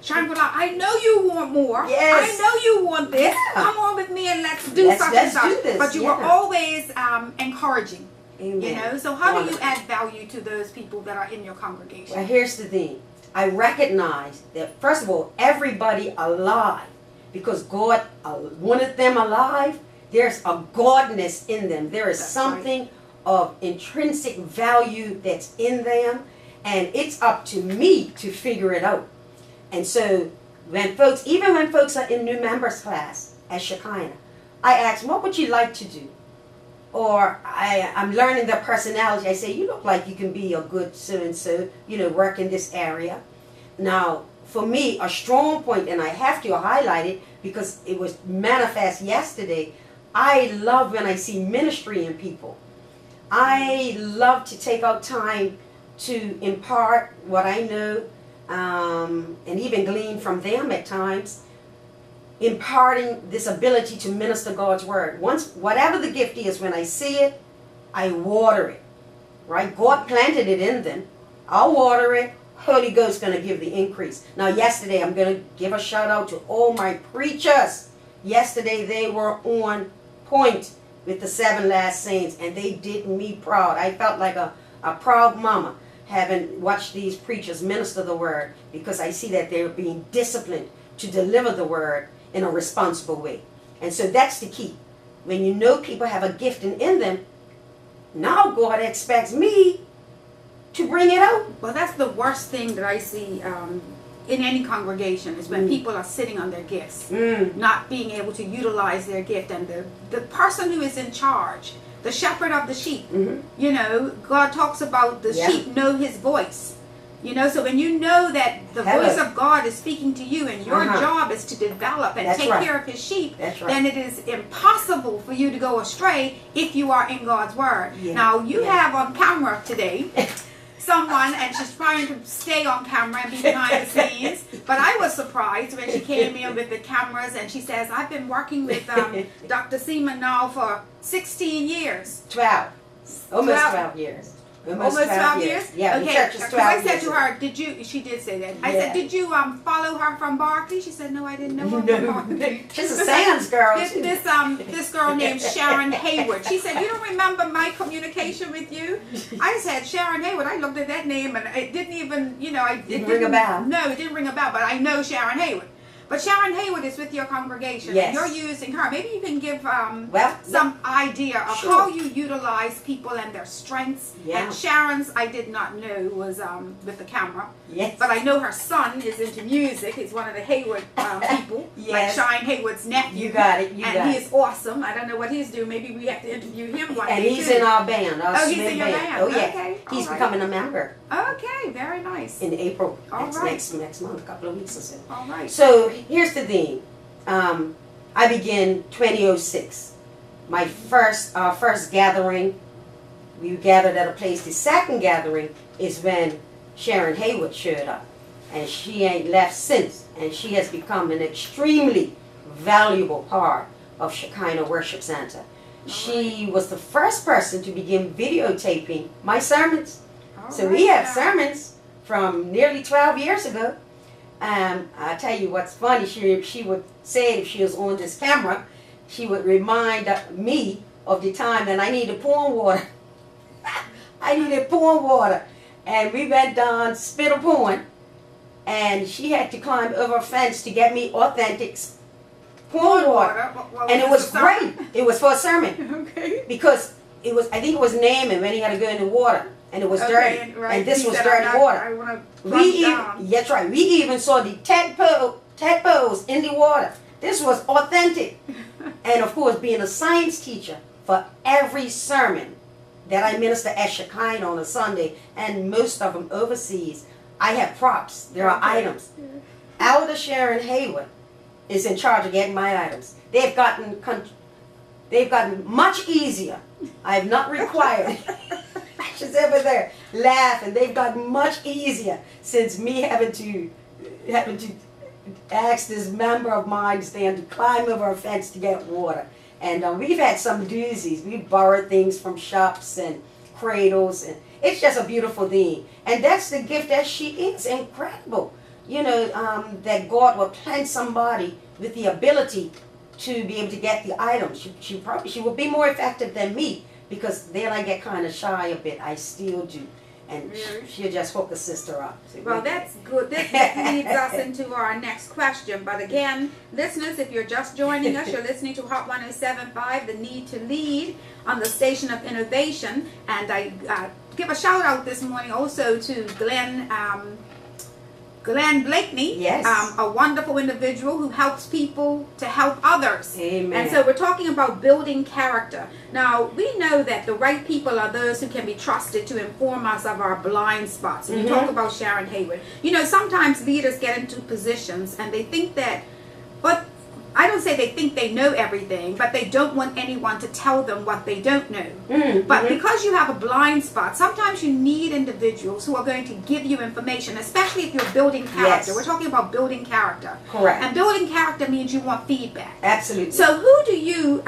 Shangri La, I know you want more. Yes. I know you want this. Yeah. Come on with me and let's do Let's such and such. do this. But you were Yeah. always encouraging. Amen. So how do you Wonderful. add value to those people that are in your congregation? Well, here's the thing. I recognize that, first of all, everybody alive, because God wanted them alive, there's a godness in them. There is That's something of intrinsic value that's in them, and it's up to me to figure it out. And so even when folks are in new members class at Shekinah, I ask them, what would you like to do? Or I'm learning their personality. I say, you look like you can be a good so-and-so, work in this area. Now, for me, a strong point, and I have to highlight it because it was manifest yesterday, I love when I see ministry in people. I love to take out time to impart what I know, and even glean from them at times, imparting this ability to minister God's word. Whatever the gift is, when I see it, I water it, right? God planted it in them. I'll water it. Holy Ghost going to give the increase. Now, yesterday, I'm going to give a shout out to all my preachers. Yesterday, they were on point with the 7 last saints, and they did me proud. I felt like a proud mama having watched these preachers minister the word, because I see that they're being disciplined to deliver the word in a responsible way. And so that's the key. When you know people have a gifting in them, now God expects me to bring it out. Well, that's the worst thing that I see in any congregation, is when people are sitting on their gifts, not being able to utilize their gift. And the person who is in charge, the shepherd of the sheep, God talks about the sheep know his voice. So when you know that the voice of God is speaking to you, and your job is to develop and take care of his sheep, then it is impossible for you to go astray if you are in God's word. Now, you have on camera today someone, and she's trying to stay on camera and be behind the scenes, but I was surprised when she came in with the cameras, and she says, I've been working with Dr. Seaman now for 16 years. 12. Almost 12 years. Almost 12 years? Yeah, okay. the church is 12 I said years to her, she did say that. I said, did you follow her from Barclay? She said, no, I didn't know her from Barclay. She's a Sands girl, too. This girl named Sharon Hayward. She said, you don't remember my communication with you? I said, Sharon Hayward. I looked at that name, and it didn't even, it didn't ring a bell. No, it didn't ring a bell, but I know Sharon Hayward. But Sharon Hayward is with your congregation, and you're using her. Maybe you can give some idea of how you utilize people and their strengths. Yeah. And Sharon's, I did not know, was with the camera. Yes. But I know her son is into music. He's one of the Hayward people, like Shine Hayward's nephew. You got it. And he is awesome. I don't know what he's doing. Maybe we have to interview him one day. And he's in our band, our he's swing in your band. Oh, yeah. Okay. He's All right. becoming a member. Okay, very nice. In April. All right. Next month, a couple of weeks or so. All right. So here's the thing. I began 2006. My first gathering, we gathered at a place. The second gathering is when Sharon Hayward showed up. And she ain't left since. And she has become an extremely valuable part of Shekinah Worship Center. She was the first person to begin videotaping my sermons. So we have sermons from nearly 12 years ago. I'll tell you what's funny. She would say, if she was on this camera, she would remind me of the time that I needed pouring water. I needed pouring water. And we went down Spittle Pond, and she had to climb over a fence to get me authentic pouring water. And it was great. It was for a sermon. Okay. Because it was, I think it was Naaman when he had to go in the water, and it was dirty. And this was dirty water. I want to That's right. We even saw the tadpoles in the water. This was authentic. And of course, being a science teacher, for every sermon that I minister at Shekinah on a Sunday, and most of them overseas, I have props. There are items. Elder Sharon Hayward is in charge of getting my items. They've gotten much easier. I have not required. She's over there laughing. They've gotten much easier since me having to ask this member of mine to stand to climb over a fence to get water. And we've had some doozies. We've borrowed things from shops and cradles, and it's just a beautiful thing. And that's the gift that she is. Incredible. You know, that God will plant somebody with the ability to be able to get the items. She will be more effective than me, because then I get kind of shy a bit. I still do. And really? she'll just hook the sister up. So Well, that's good. This leads us into our next question. But again, listeners, if you're just joining us, you're listening to Hot 107.5, The Need to Lead, on the Station of Innovation. And I give a shout out this morning also to Glenn Blakeney, yes. A wonderful individual who helps people to help others. Amen. And so we're talking about building character. Now, we know that the right people are those who can be trusted to inform us of our blind spots. And you talk about Sharon Hayward. You know, sometimes leaders get into positions and they think that, but I don't say they think they know everything, but they don't want anyone to tell them what they don't know. But because you have a blind spot, sometimes you need individuals who are going to give you information, especially if you're building character. Yes. We're talking about building character. Correct. And building character means you want feedback. Absolutely. So who do you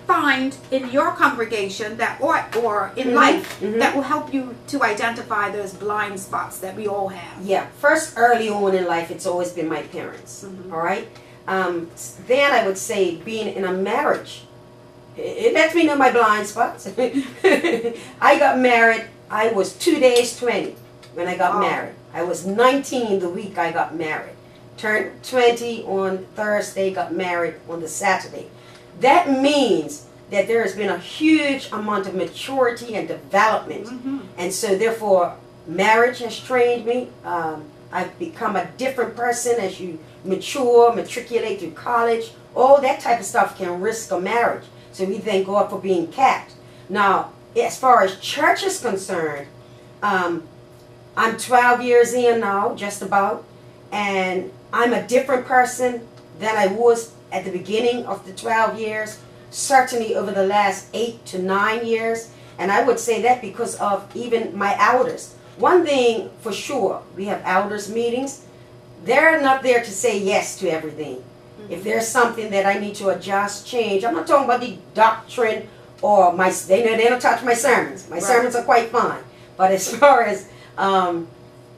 find in your congregation that or in life that will help you to identify those blind spots that we all have? Yeah. First, early on in life, it's always been my parents. All right. Then I would say being in a marriage, it lets me know my blind spots. I got married, I was 2 days 20 when I got married. I was 19 the week I got married. Turned 20 on Thursday, got married on the Saturday. That means that there has been a huge amount of maturity and development. And so therefore, marriage has trained me. I've become a different person as you matriculate through college. All that type of stuff can risk a marriage. So we thank God for being capped. Now, as far as church is concerned, I'm 12 years in now, just about, and I'm a different person than I was at the beginning of the 12 years, certainly over the last 8 to 9 years. And I would say that because of even my elders. One thing for sure, we have elders meetings. They're not there to say yes to everything. If there's something that I need to adjust, change, I'm not talking about the doctrine or they don't touch my sermons. My sermons are quite fine. But as far as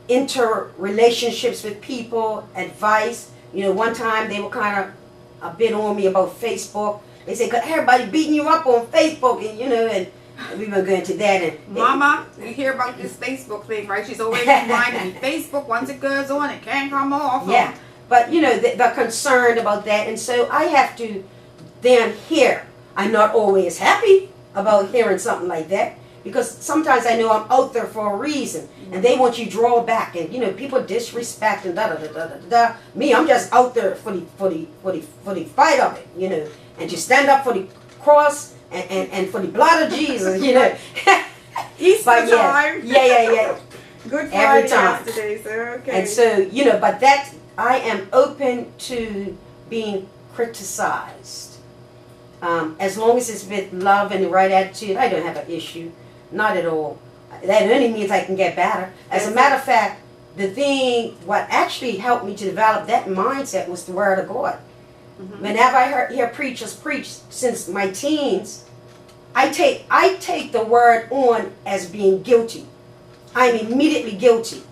interrelationships with people, advice, you know, one time they were kind of a bit on me about Facebook. They said, "'Cause everybody beating you up on Facebook," and you know, and we were going to that. And Mama, you hear about this Facebook thing, right? She's always reminding me, Facebook, once it goes on, it can't come off. Yeah, but you know, they're concerned about that, and so I have to then hear. I'm not always happy about hearing something like that, because sometimes I know I'm out there for a reason, and they want you to draw back, and you know, people disrespect and da da da da da da. Me, I'm just out there for the fight of it, you know, and to stand up for the cross. And for the blood of Jesus, you know. Easter time. Yeah. Good Every Friday time. yesterday, so okay. And so, you know, but that, I am open to being criticized. As long as it's with love and the right attitude, I don't have an issue. Not at all. That only means I can get better. As a matter of fact, what actually helped me to develop that mindset was the Word of God. Whenever I hear preachers preach since my teens, I take the word on as being guilty. I'm immediately guilty.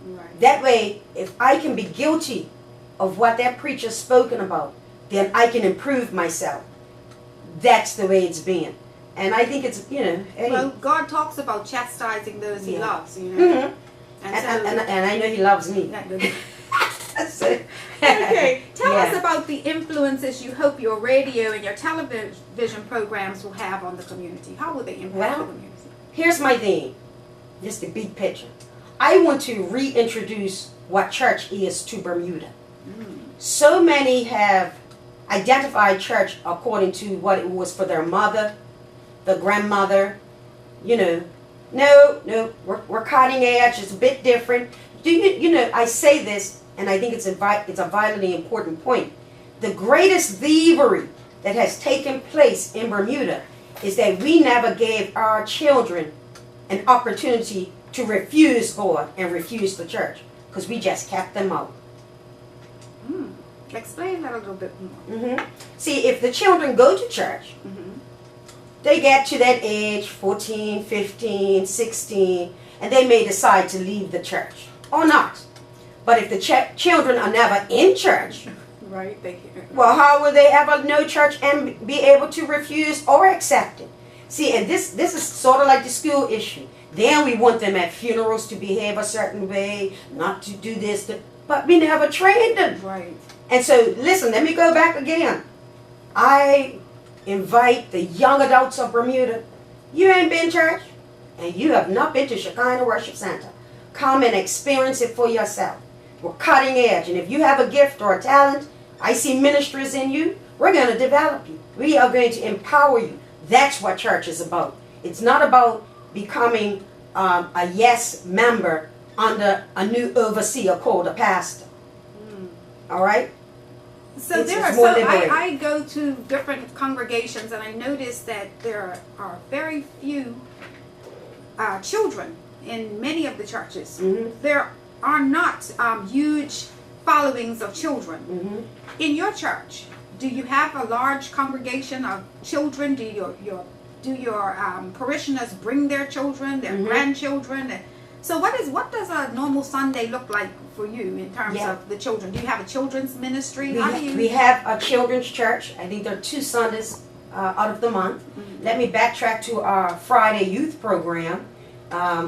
Right. That way, if I can be guilty of what that preacher's spoken about, then I can improve myself. that's the way it's been. And I think it's, hey. Well, God talks about chastising those He Yeah. loves, Mhm. And so, And I know He loves me. So- Okay, tell Yeah. us about the influences you hope your radio and your television programs will have on the community. How will they impact Well, the community? Here's my thing, just the big picture. I want to reintroduce what church is to Bermuda. So many have identified church according to what it was for their mother, the grandmother. No, we're cutting edge. It's a bit different. I say this, and I think it's a vitally important point. The greatest thievery that has taken place in Bermuda is that we never gave our children an opportunity to refuse God and refuse the church, because we just kept them out. explain that a little bit more. See, if the children go to church, they get to that age, 14, 15, 16, and they may decide to leave the church or not. But if the children are never in church, Right? well, how will they ever know church and be able to refuse or accept it? See, and this is sort of like the school issue. Then we want them at funerals to behave a certain way, not to do this, but we never trained them. Right. And so, listen, let me go back again. I invite the young adults of Bermuda. You ain't been to church, and you have not been to Shekinah Worship Center. Come and experience it for yourself. We're cutting edge, and if you have a gift or a talent, I see ministries in you, we're going to develop you. We are going to empower you. That's what church is about. It's not about becoming a yes member under a new overseer called a pastor. All right? So It's there are more so liberating. I go to different congregations, and I notice that there are very few children in many of the churches. There are not huge followings of children. In your church, do you have a large congregation of children? Do your parishioners bring their children, their grandchildren? So what does a normal Sunday look like for you in terms of the children? Do you have a children's ministry? We have a children's church. I think there are 2 Sundays out of the month. Let me backtrack to our Friday youth program,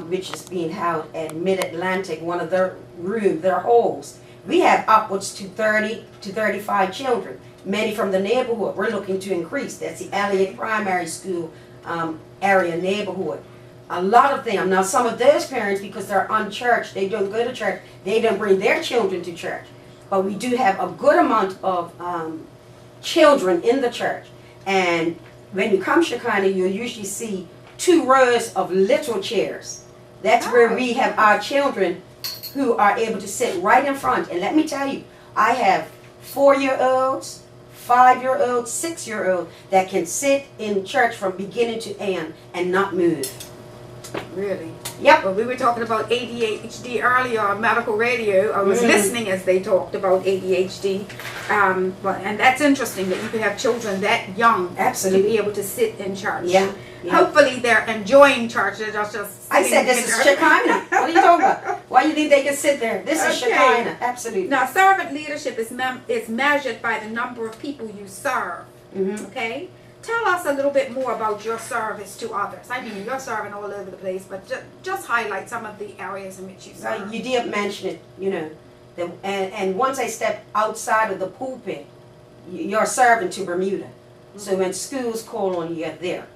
which is being held at Mid-Atlantic, one of their halls. We have upwards to 30 to 35 children, many from the neighborhood. We're looking to increase. That's the Elliott Primary School area neighborhood. A lot of them. Now, some of those parents, because they're unchurched, they don't go to church, they don't bring their children to church. But we do have a good amount of children in the church. And when you come Shekinah, you'll usually see 2 rows of little chairs. That's where we have our children who are able to sit right in front. And let me tell you, I have 4-year-olds, 5-year-olds, 6-year-olds that can sit in church from beginning to end and not move. Really? Yep. Well, we were talking about ADHD earlier on medical radio. I was listening as they talked about ADHD. And that's interesting that you could have children that young Absolutely. to be able to sit in church. Yeah. Hopefully they're enjoying church. They're just I said this is Shekinah. What are you talking about? Why do you think they can sit there? This is Okay. Shekinah. Absolutely. Now, servant leadership is measured by the number of people you serve. Okay? Tell us a little bit more about your service to others. I mean, you're serving all over the place, but just highlight some of the areas in which you serve. You did mention it, and once I step outside of the pulpit, you're serving to Bermuda. So when schools call on you, you're there.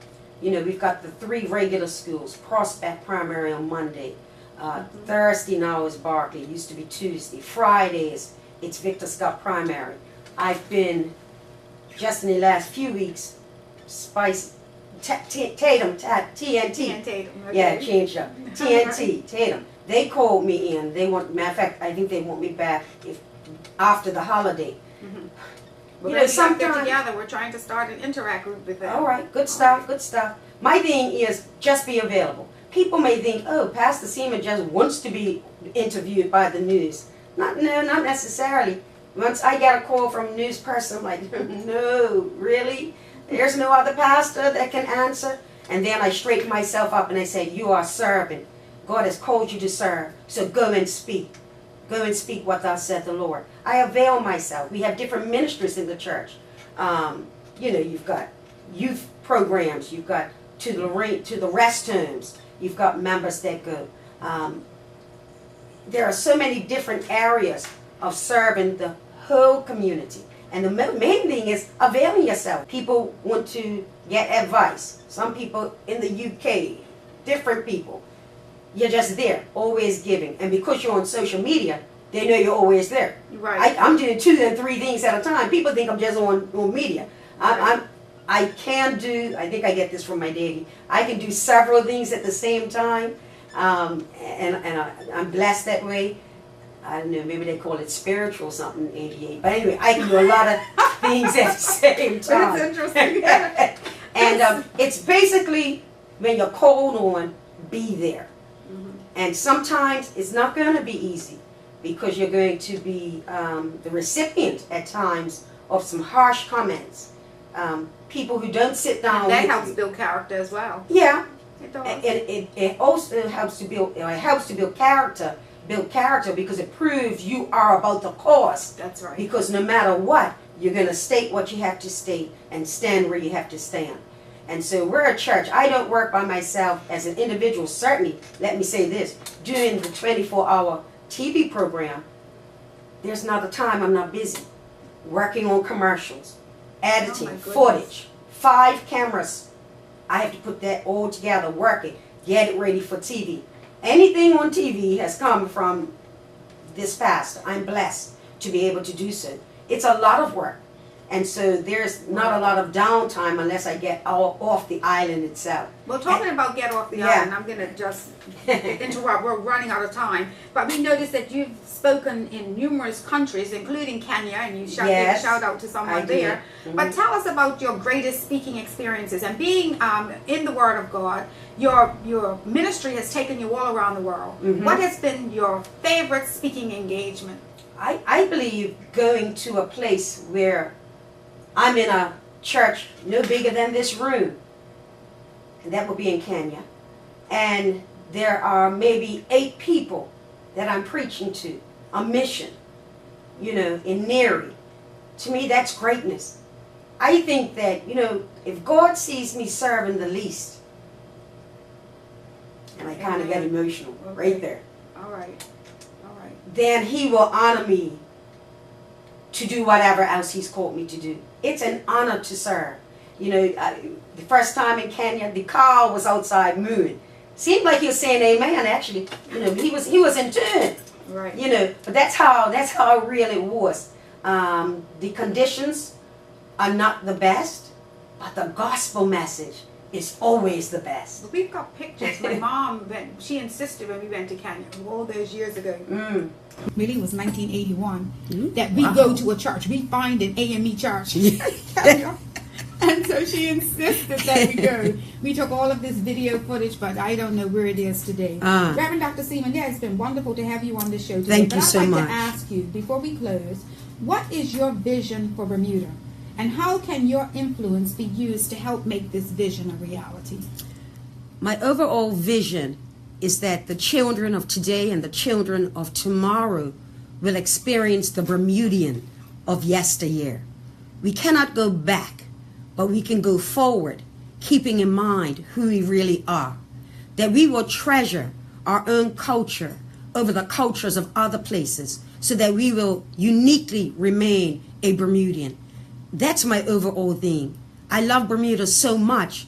We've got the 3 regular schools, Prospect Primary on Monday. Thursday now is Barkley. It used to be Tuesday. Fridays, it's Victor Scott Primary. I've been, just in the last few weeks, Tatum, TNT. Tatum, Yeah, changed up. TNT, Tatum. They called me in. Matter of fact, I think they want me back after the holiday. Well, sometimes together we're trying to start an interact group with them. All right, good stuff, good stuff. My thing is just be available. People may think, oh, Pastor Seaman just wants to be interviewed by the news. Not necessarily. Once I get a call from a news person, I'm like, no, really? There's no other pastor that can answer? And then I straighten myself up and I say, you are serving. God has called you to serve, so go and speak. Go and speak what thus said the Lord. I avail myself. We have different ministries in the church. You've got youth programs. You've got to the rest homes. You've got members that go. There are so many different areas of serving the whole community. And the main thing is availing yourself. People want to get advice. Some people in the UK, different people. You're just there, always giving. And because you're on social media, they know you're always there. Right. I'm doing 2 and 3 things at a time. People think I'm just on media. I can do, I think I get this from my daddy, I can do several things at the same time. I'm blessed that way. I don't know, maybe they call it spiritual something, 88. But anyway, I can do a lot of things at the same time. That's interesting. And it's basically, when you're called on, be there. And sometimes it's not going to be easy, because you're going to be the recipient at times of some harsh comments. People who don't sit down. And that with helps you. build character as well. Yeah. It does. It also helps to build. It helps to build character. Build character because it proves you are about the cause. That's right. Because no matter what, you're going to state what you have to state and stand where you have to stand. And so we're a church. I don't work by myself as an individual. Certainly, let me say this: doing the 24-hour TV program, there's not a time I'm not busy working on commercials, editing, footage, 5 cameras. I have to put that all together, working, get it ready for TV. Anything on TV has come from this pastor. I'm blessed to be able to do so. It's a lot of work. And so there's not a lot of downtime unless I get off the island itself. Well, talking about get off the island, I'm going to just interrupt. We're running out of time. But we noticed that you've spoken in numerous countries, including Kenya, and you gave a shout out to someone there. Mm-hmm. But tell us about your greatest speaking experiences. And being in the Word of God, your ministry has taken you all around the world. Mm-hmm. What has been your favorite speaking engagement? I believe going to a place where I'm in a church no bigger than this room, and that will be in Kenya, and there are maybe 8 people that I'm preaching to, a mission, in Neri. To me, that's greatness. I think that, if God sees me serving the least, and I kind of get emotional right there. All right. Then He will honor me to do whatever else He's called me to do. It's an honor to serve. The first time in Kenya, the car was outside mooing. Seemed like he was saying amen, actually. He was in tune. Right. But that's how it really was. The conditions are not the best, but the gospel message is always the best. We've got pictures. My mom, she insisted when we went to Kenya all those years ago. Really, it was 1981 that we go to a church. We find an AME church. And so she insisted that we go. We took all of this video footage, but I don't know where it is today. Reverend Dr. Seaman, it's been wonderful to have you on the show today. Thank you so much. I'd like to ask you, before we close, what is your vision for Bermuda? And how can your influence be used to help make this vision a reality? My overall vision is that the children of today and the children of tomorrow will experience the Bermudian of yesteryear. We cannot go back, but we can go forward, keeping in mind who we really are. That we will treasure our own culture over the cultures of other places, so that we will uniquely remain a Bermudian. That's my overall thing. I love Bermuda so much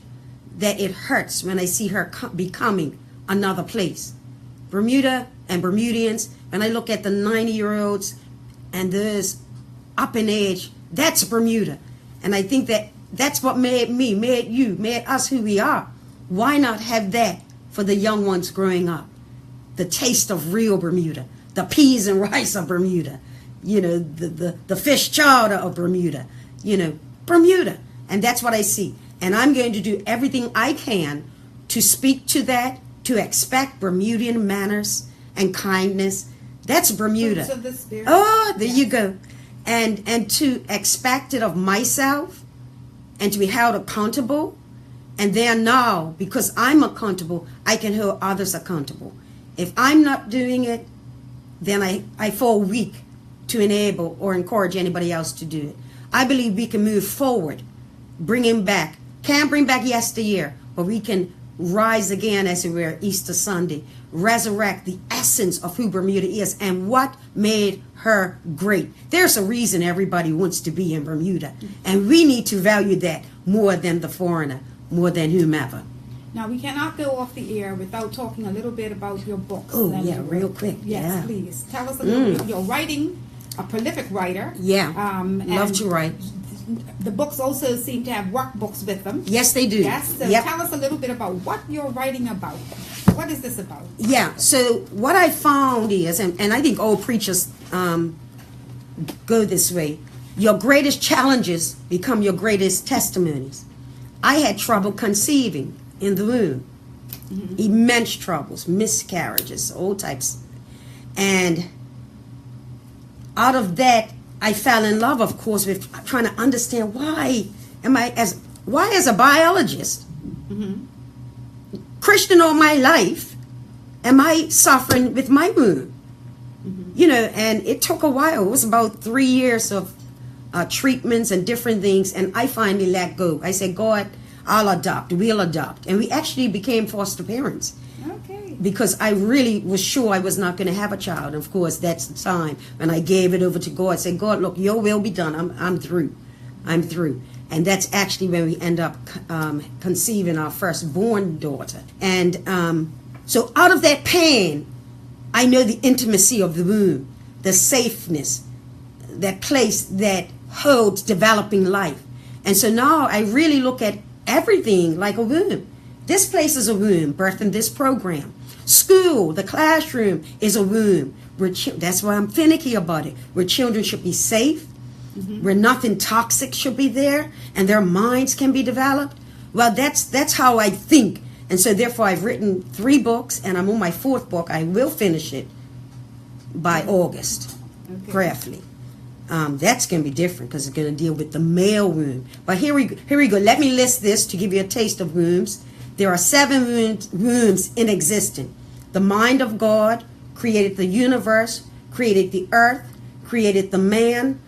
that it hurts when I see her becoming another place. Bermuda and Bermudians, when I look at the 90-year-olds and those up in age, that's Bermuda. And I think that that's what made me, made you, made us who we are. Why not have that for the young ones growing up? The taste of real Bermuda, the peas and rice of Bermuda, the fish chowder of Bermuda. Bermuda. And that's what I see. And I'm going to do everything I can to speak to that, to expect Bermudian manners and kindness. That's Bermuda. Fruits of the Spirit. Oh, there you go. And to expect it of myself and to be held accountable. And then now, because I'm accountable, I can hold others accountable. If I'm not doing it, then I fall weak to enable or encourage anybody else to do it. I believe we can move forward, bringing back Can't bring back yesteryear, but we can rise again, as it were, Easter Sunday. Resurrect the essence of who Bermuda is and what made her great. There's a reason everybody wants to be in Bermuda, and we need to value that more than the foreigner, more than whomever. Now, we cannot go off the air without talking a little bit about your books. Oh, yeah, real quick. Yes, Yeah. please. Tell us a little bit. You're writing, a prolific writer. Yeah, love and to write. The books also seem to have workbooks with them. Yes, they do. Yes, so Yep. tell us a little bit about what you're writing about. What is this about? Yeah, so what I found is, and I think old preachers go this way, your greatest challenges become your greatest testimonies. I had trouble conceiving in the womb. Immense troubles, miscarriages, all types. And out of that, I fell in love, of course, with trying to understand why as a biologist, Christian all my life, am I suffering with my womb? You know, and it took a while. It was about 3 years of treatments and different things, and I finally let go. I said, God, we'll adopt. And we actually became foster parents. Okay. Because I really was sure I was not going to have a child. Of course, that's the time when I gave it over to God. I said, God, look, your will be done. I'm through. I'm through. And that's actually when we end up conceiving our firstborn daughter. And so out of that pain, I know the intimacy of the womb, the safeness, that place that holds developing life. And so now I really look at everything like a womb. This place is a womb, birthing this program. School, the classroom is a womb. That's why I'm finicky about it. Where children should be safe, where nothing toxic should be there, and their minds can be developed. Well, that's how I think. And so therefore I've written 3 books, and I'm on my 4th book. I will finish it by August, prayerfully. That's going to be different because it's going to deal with the male womb. But here we go. Let me list this to give you a taste of wombs. There are 7 wombs in existence. The mind of God created the universe, created the earth, created the man,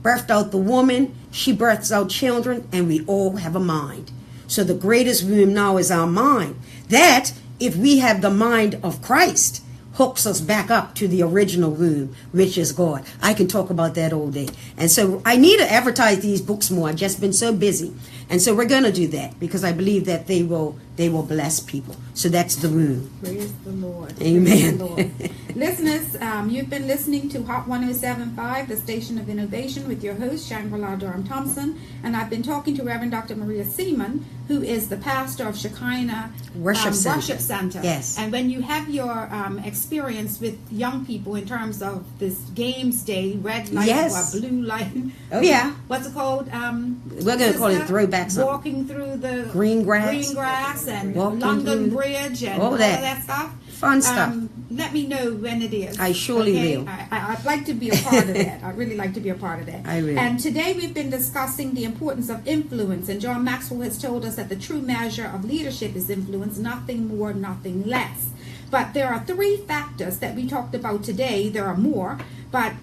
birthed out the woman. She births out children, and we all have a mind. So the greatest womb now is our mind. That, if we have the mind of Christ, hooks us back up to the original womb, which is God. I can talk about that all day. And so I need to advertise these books more. I've just been so busy. And so we're going to do that because I believe that they will bless people. So that's the womb. Praise the Lord. Amen. Praise the Lord. Listeners, you've been listening to Hot 107.5, the station of innovation, with your host, Shangri La Durham Thompson. And I've been talking to Reverend Dr. Maria Seaman, who is the pastor of Shekinah Worship Center. Yes. And when you have your experience with young people in terms of this games day, red light or blue light. Oh, yeah. What's it called? We're going to call it throwback something. Walking through the green grass and walking London Bridge and all that stuff. Fun stuff. Let me know when it is. I surely will. I'd like to be a part of that. I'd really like to be a part of that. I will. And today we've been discussing the importance of influence. And John Maxwell has told us that the true measure of leadership is influence, nothing more, nothing less. But there are 3 factors that we talked about today. There are more, but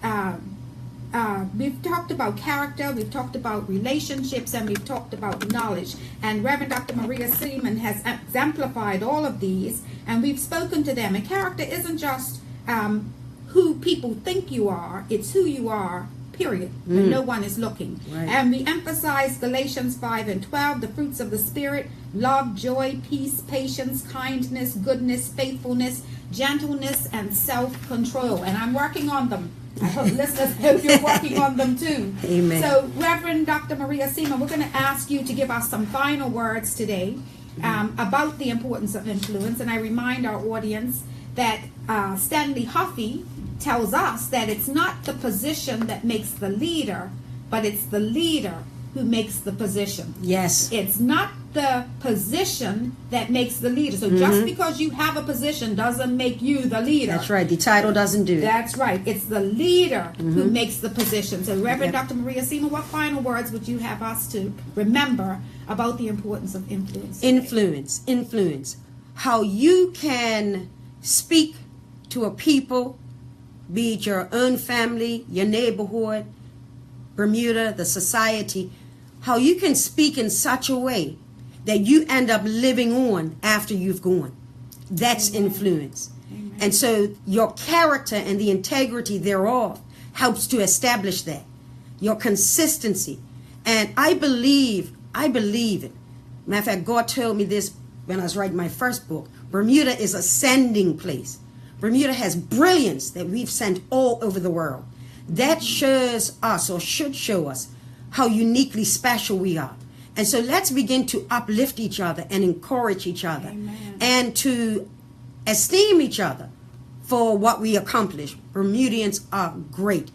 we've talked about character, we've talked about relationships, and we've talked about knowledge. And Reverend Dr. Maria Seaman has exemplified all of these, and we've spoken to them. And character isn't just who people think you are, it's who you are, period, when no one is looking. Right. And we emphasize Galatians 5:12, the fruits of the Spirit: love, joy, peace, patience, kindness, goodness, faithfulness, gentleness, and self-control. And I'm working on them. I hope listeners hope you're working on them too. Amen. So, Reverend Dr. Maria Seaman, we're going to ask you to give us some final words today about the importance of influence. And I remind our audience that Stanley Huffy tells us that it's not the position that makes the leader, but it's the leader who makes the position. Yes. It's not the position that makes the leader. So just because you have a position doesn't make you the leader. That's right. The title doesn't do it. That's right. It's the leader who makes the position. So Reverend Dr. Maria Seaman, what final words would you have us to remember about the importance of influence? Influence. How you can speak to a people, be it your own family, your neighborhood, Bermuda, the society, how you can speak in such a way that you end up living on after you've gone. That's influence. And so your character and the integrity thereof helps to establish that. Your consistency. And I believe it. Matter of fact, God told me this when I was writing my first book. Bermuda is a sending place. Bermuda has brilliance that we've sent all over the world. That shows us, or should show us, how uniquely special we are. And so let's begin to uplift each other and encourage each other. Amen. And to esteem each other for what we accomplish. Bermudians are great.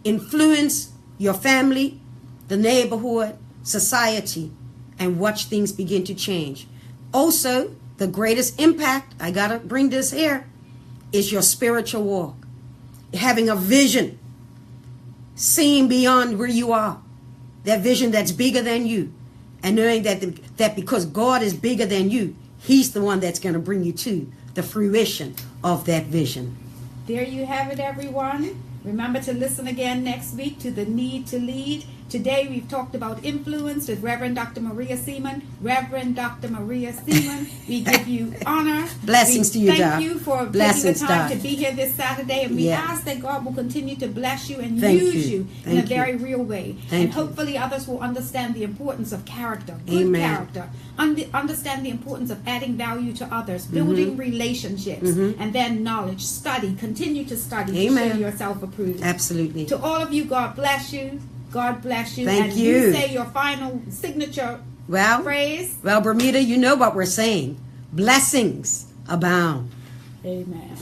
Influence your family, the neighborhood, society, and watch things begin to change. Also, the greatest impact, I gotta bring this here, is your spiritual walk. Having a vision, seeing beyond where you are. That vision that's bigger than you. And knowing that because God is bigger than you, He's the one that's going to bring you to the fruition of that vision. There you have it, everyone. Remember to listen again next week to The Need to Lead. Today we've talked about influence with Reverend Dr. Maria Seaman. Reverend Dr. Maria Seaman, we give you honor. Blessings to you, Doc. Thank you for Blessings, taking the time Doc. to be here this Saturday. And we Yeah. ask that God will continue to bless you and Thank use you. you in a Thank you. very real way. Thank And you. hopefully others will understand the importance of character, good Amen. character. Understand the importance of adding value to others, building relationships, and then knowledge. Study, continue to study to Amen. show yourself approved. Absolutely. To all of you, God bless you. God bless you. Thank and you. say your final signature Well, phrase. Bermuda, you know what we're saying. Blessings abound. Amen.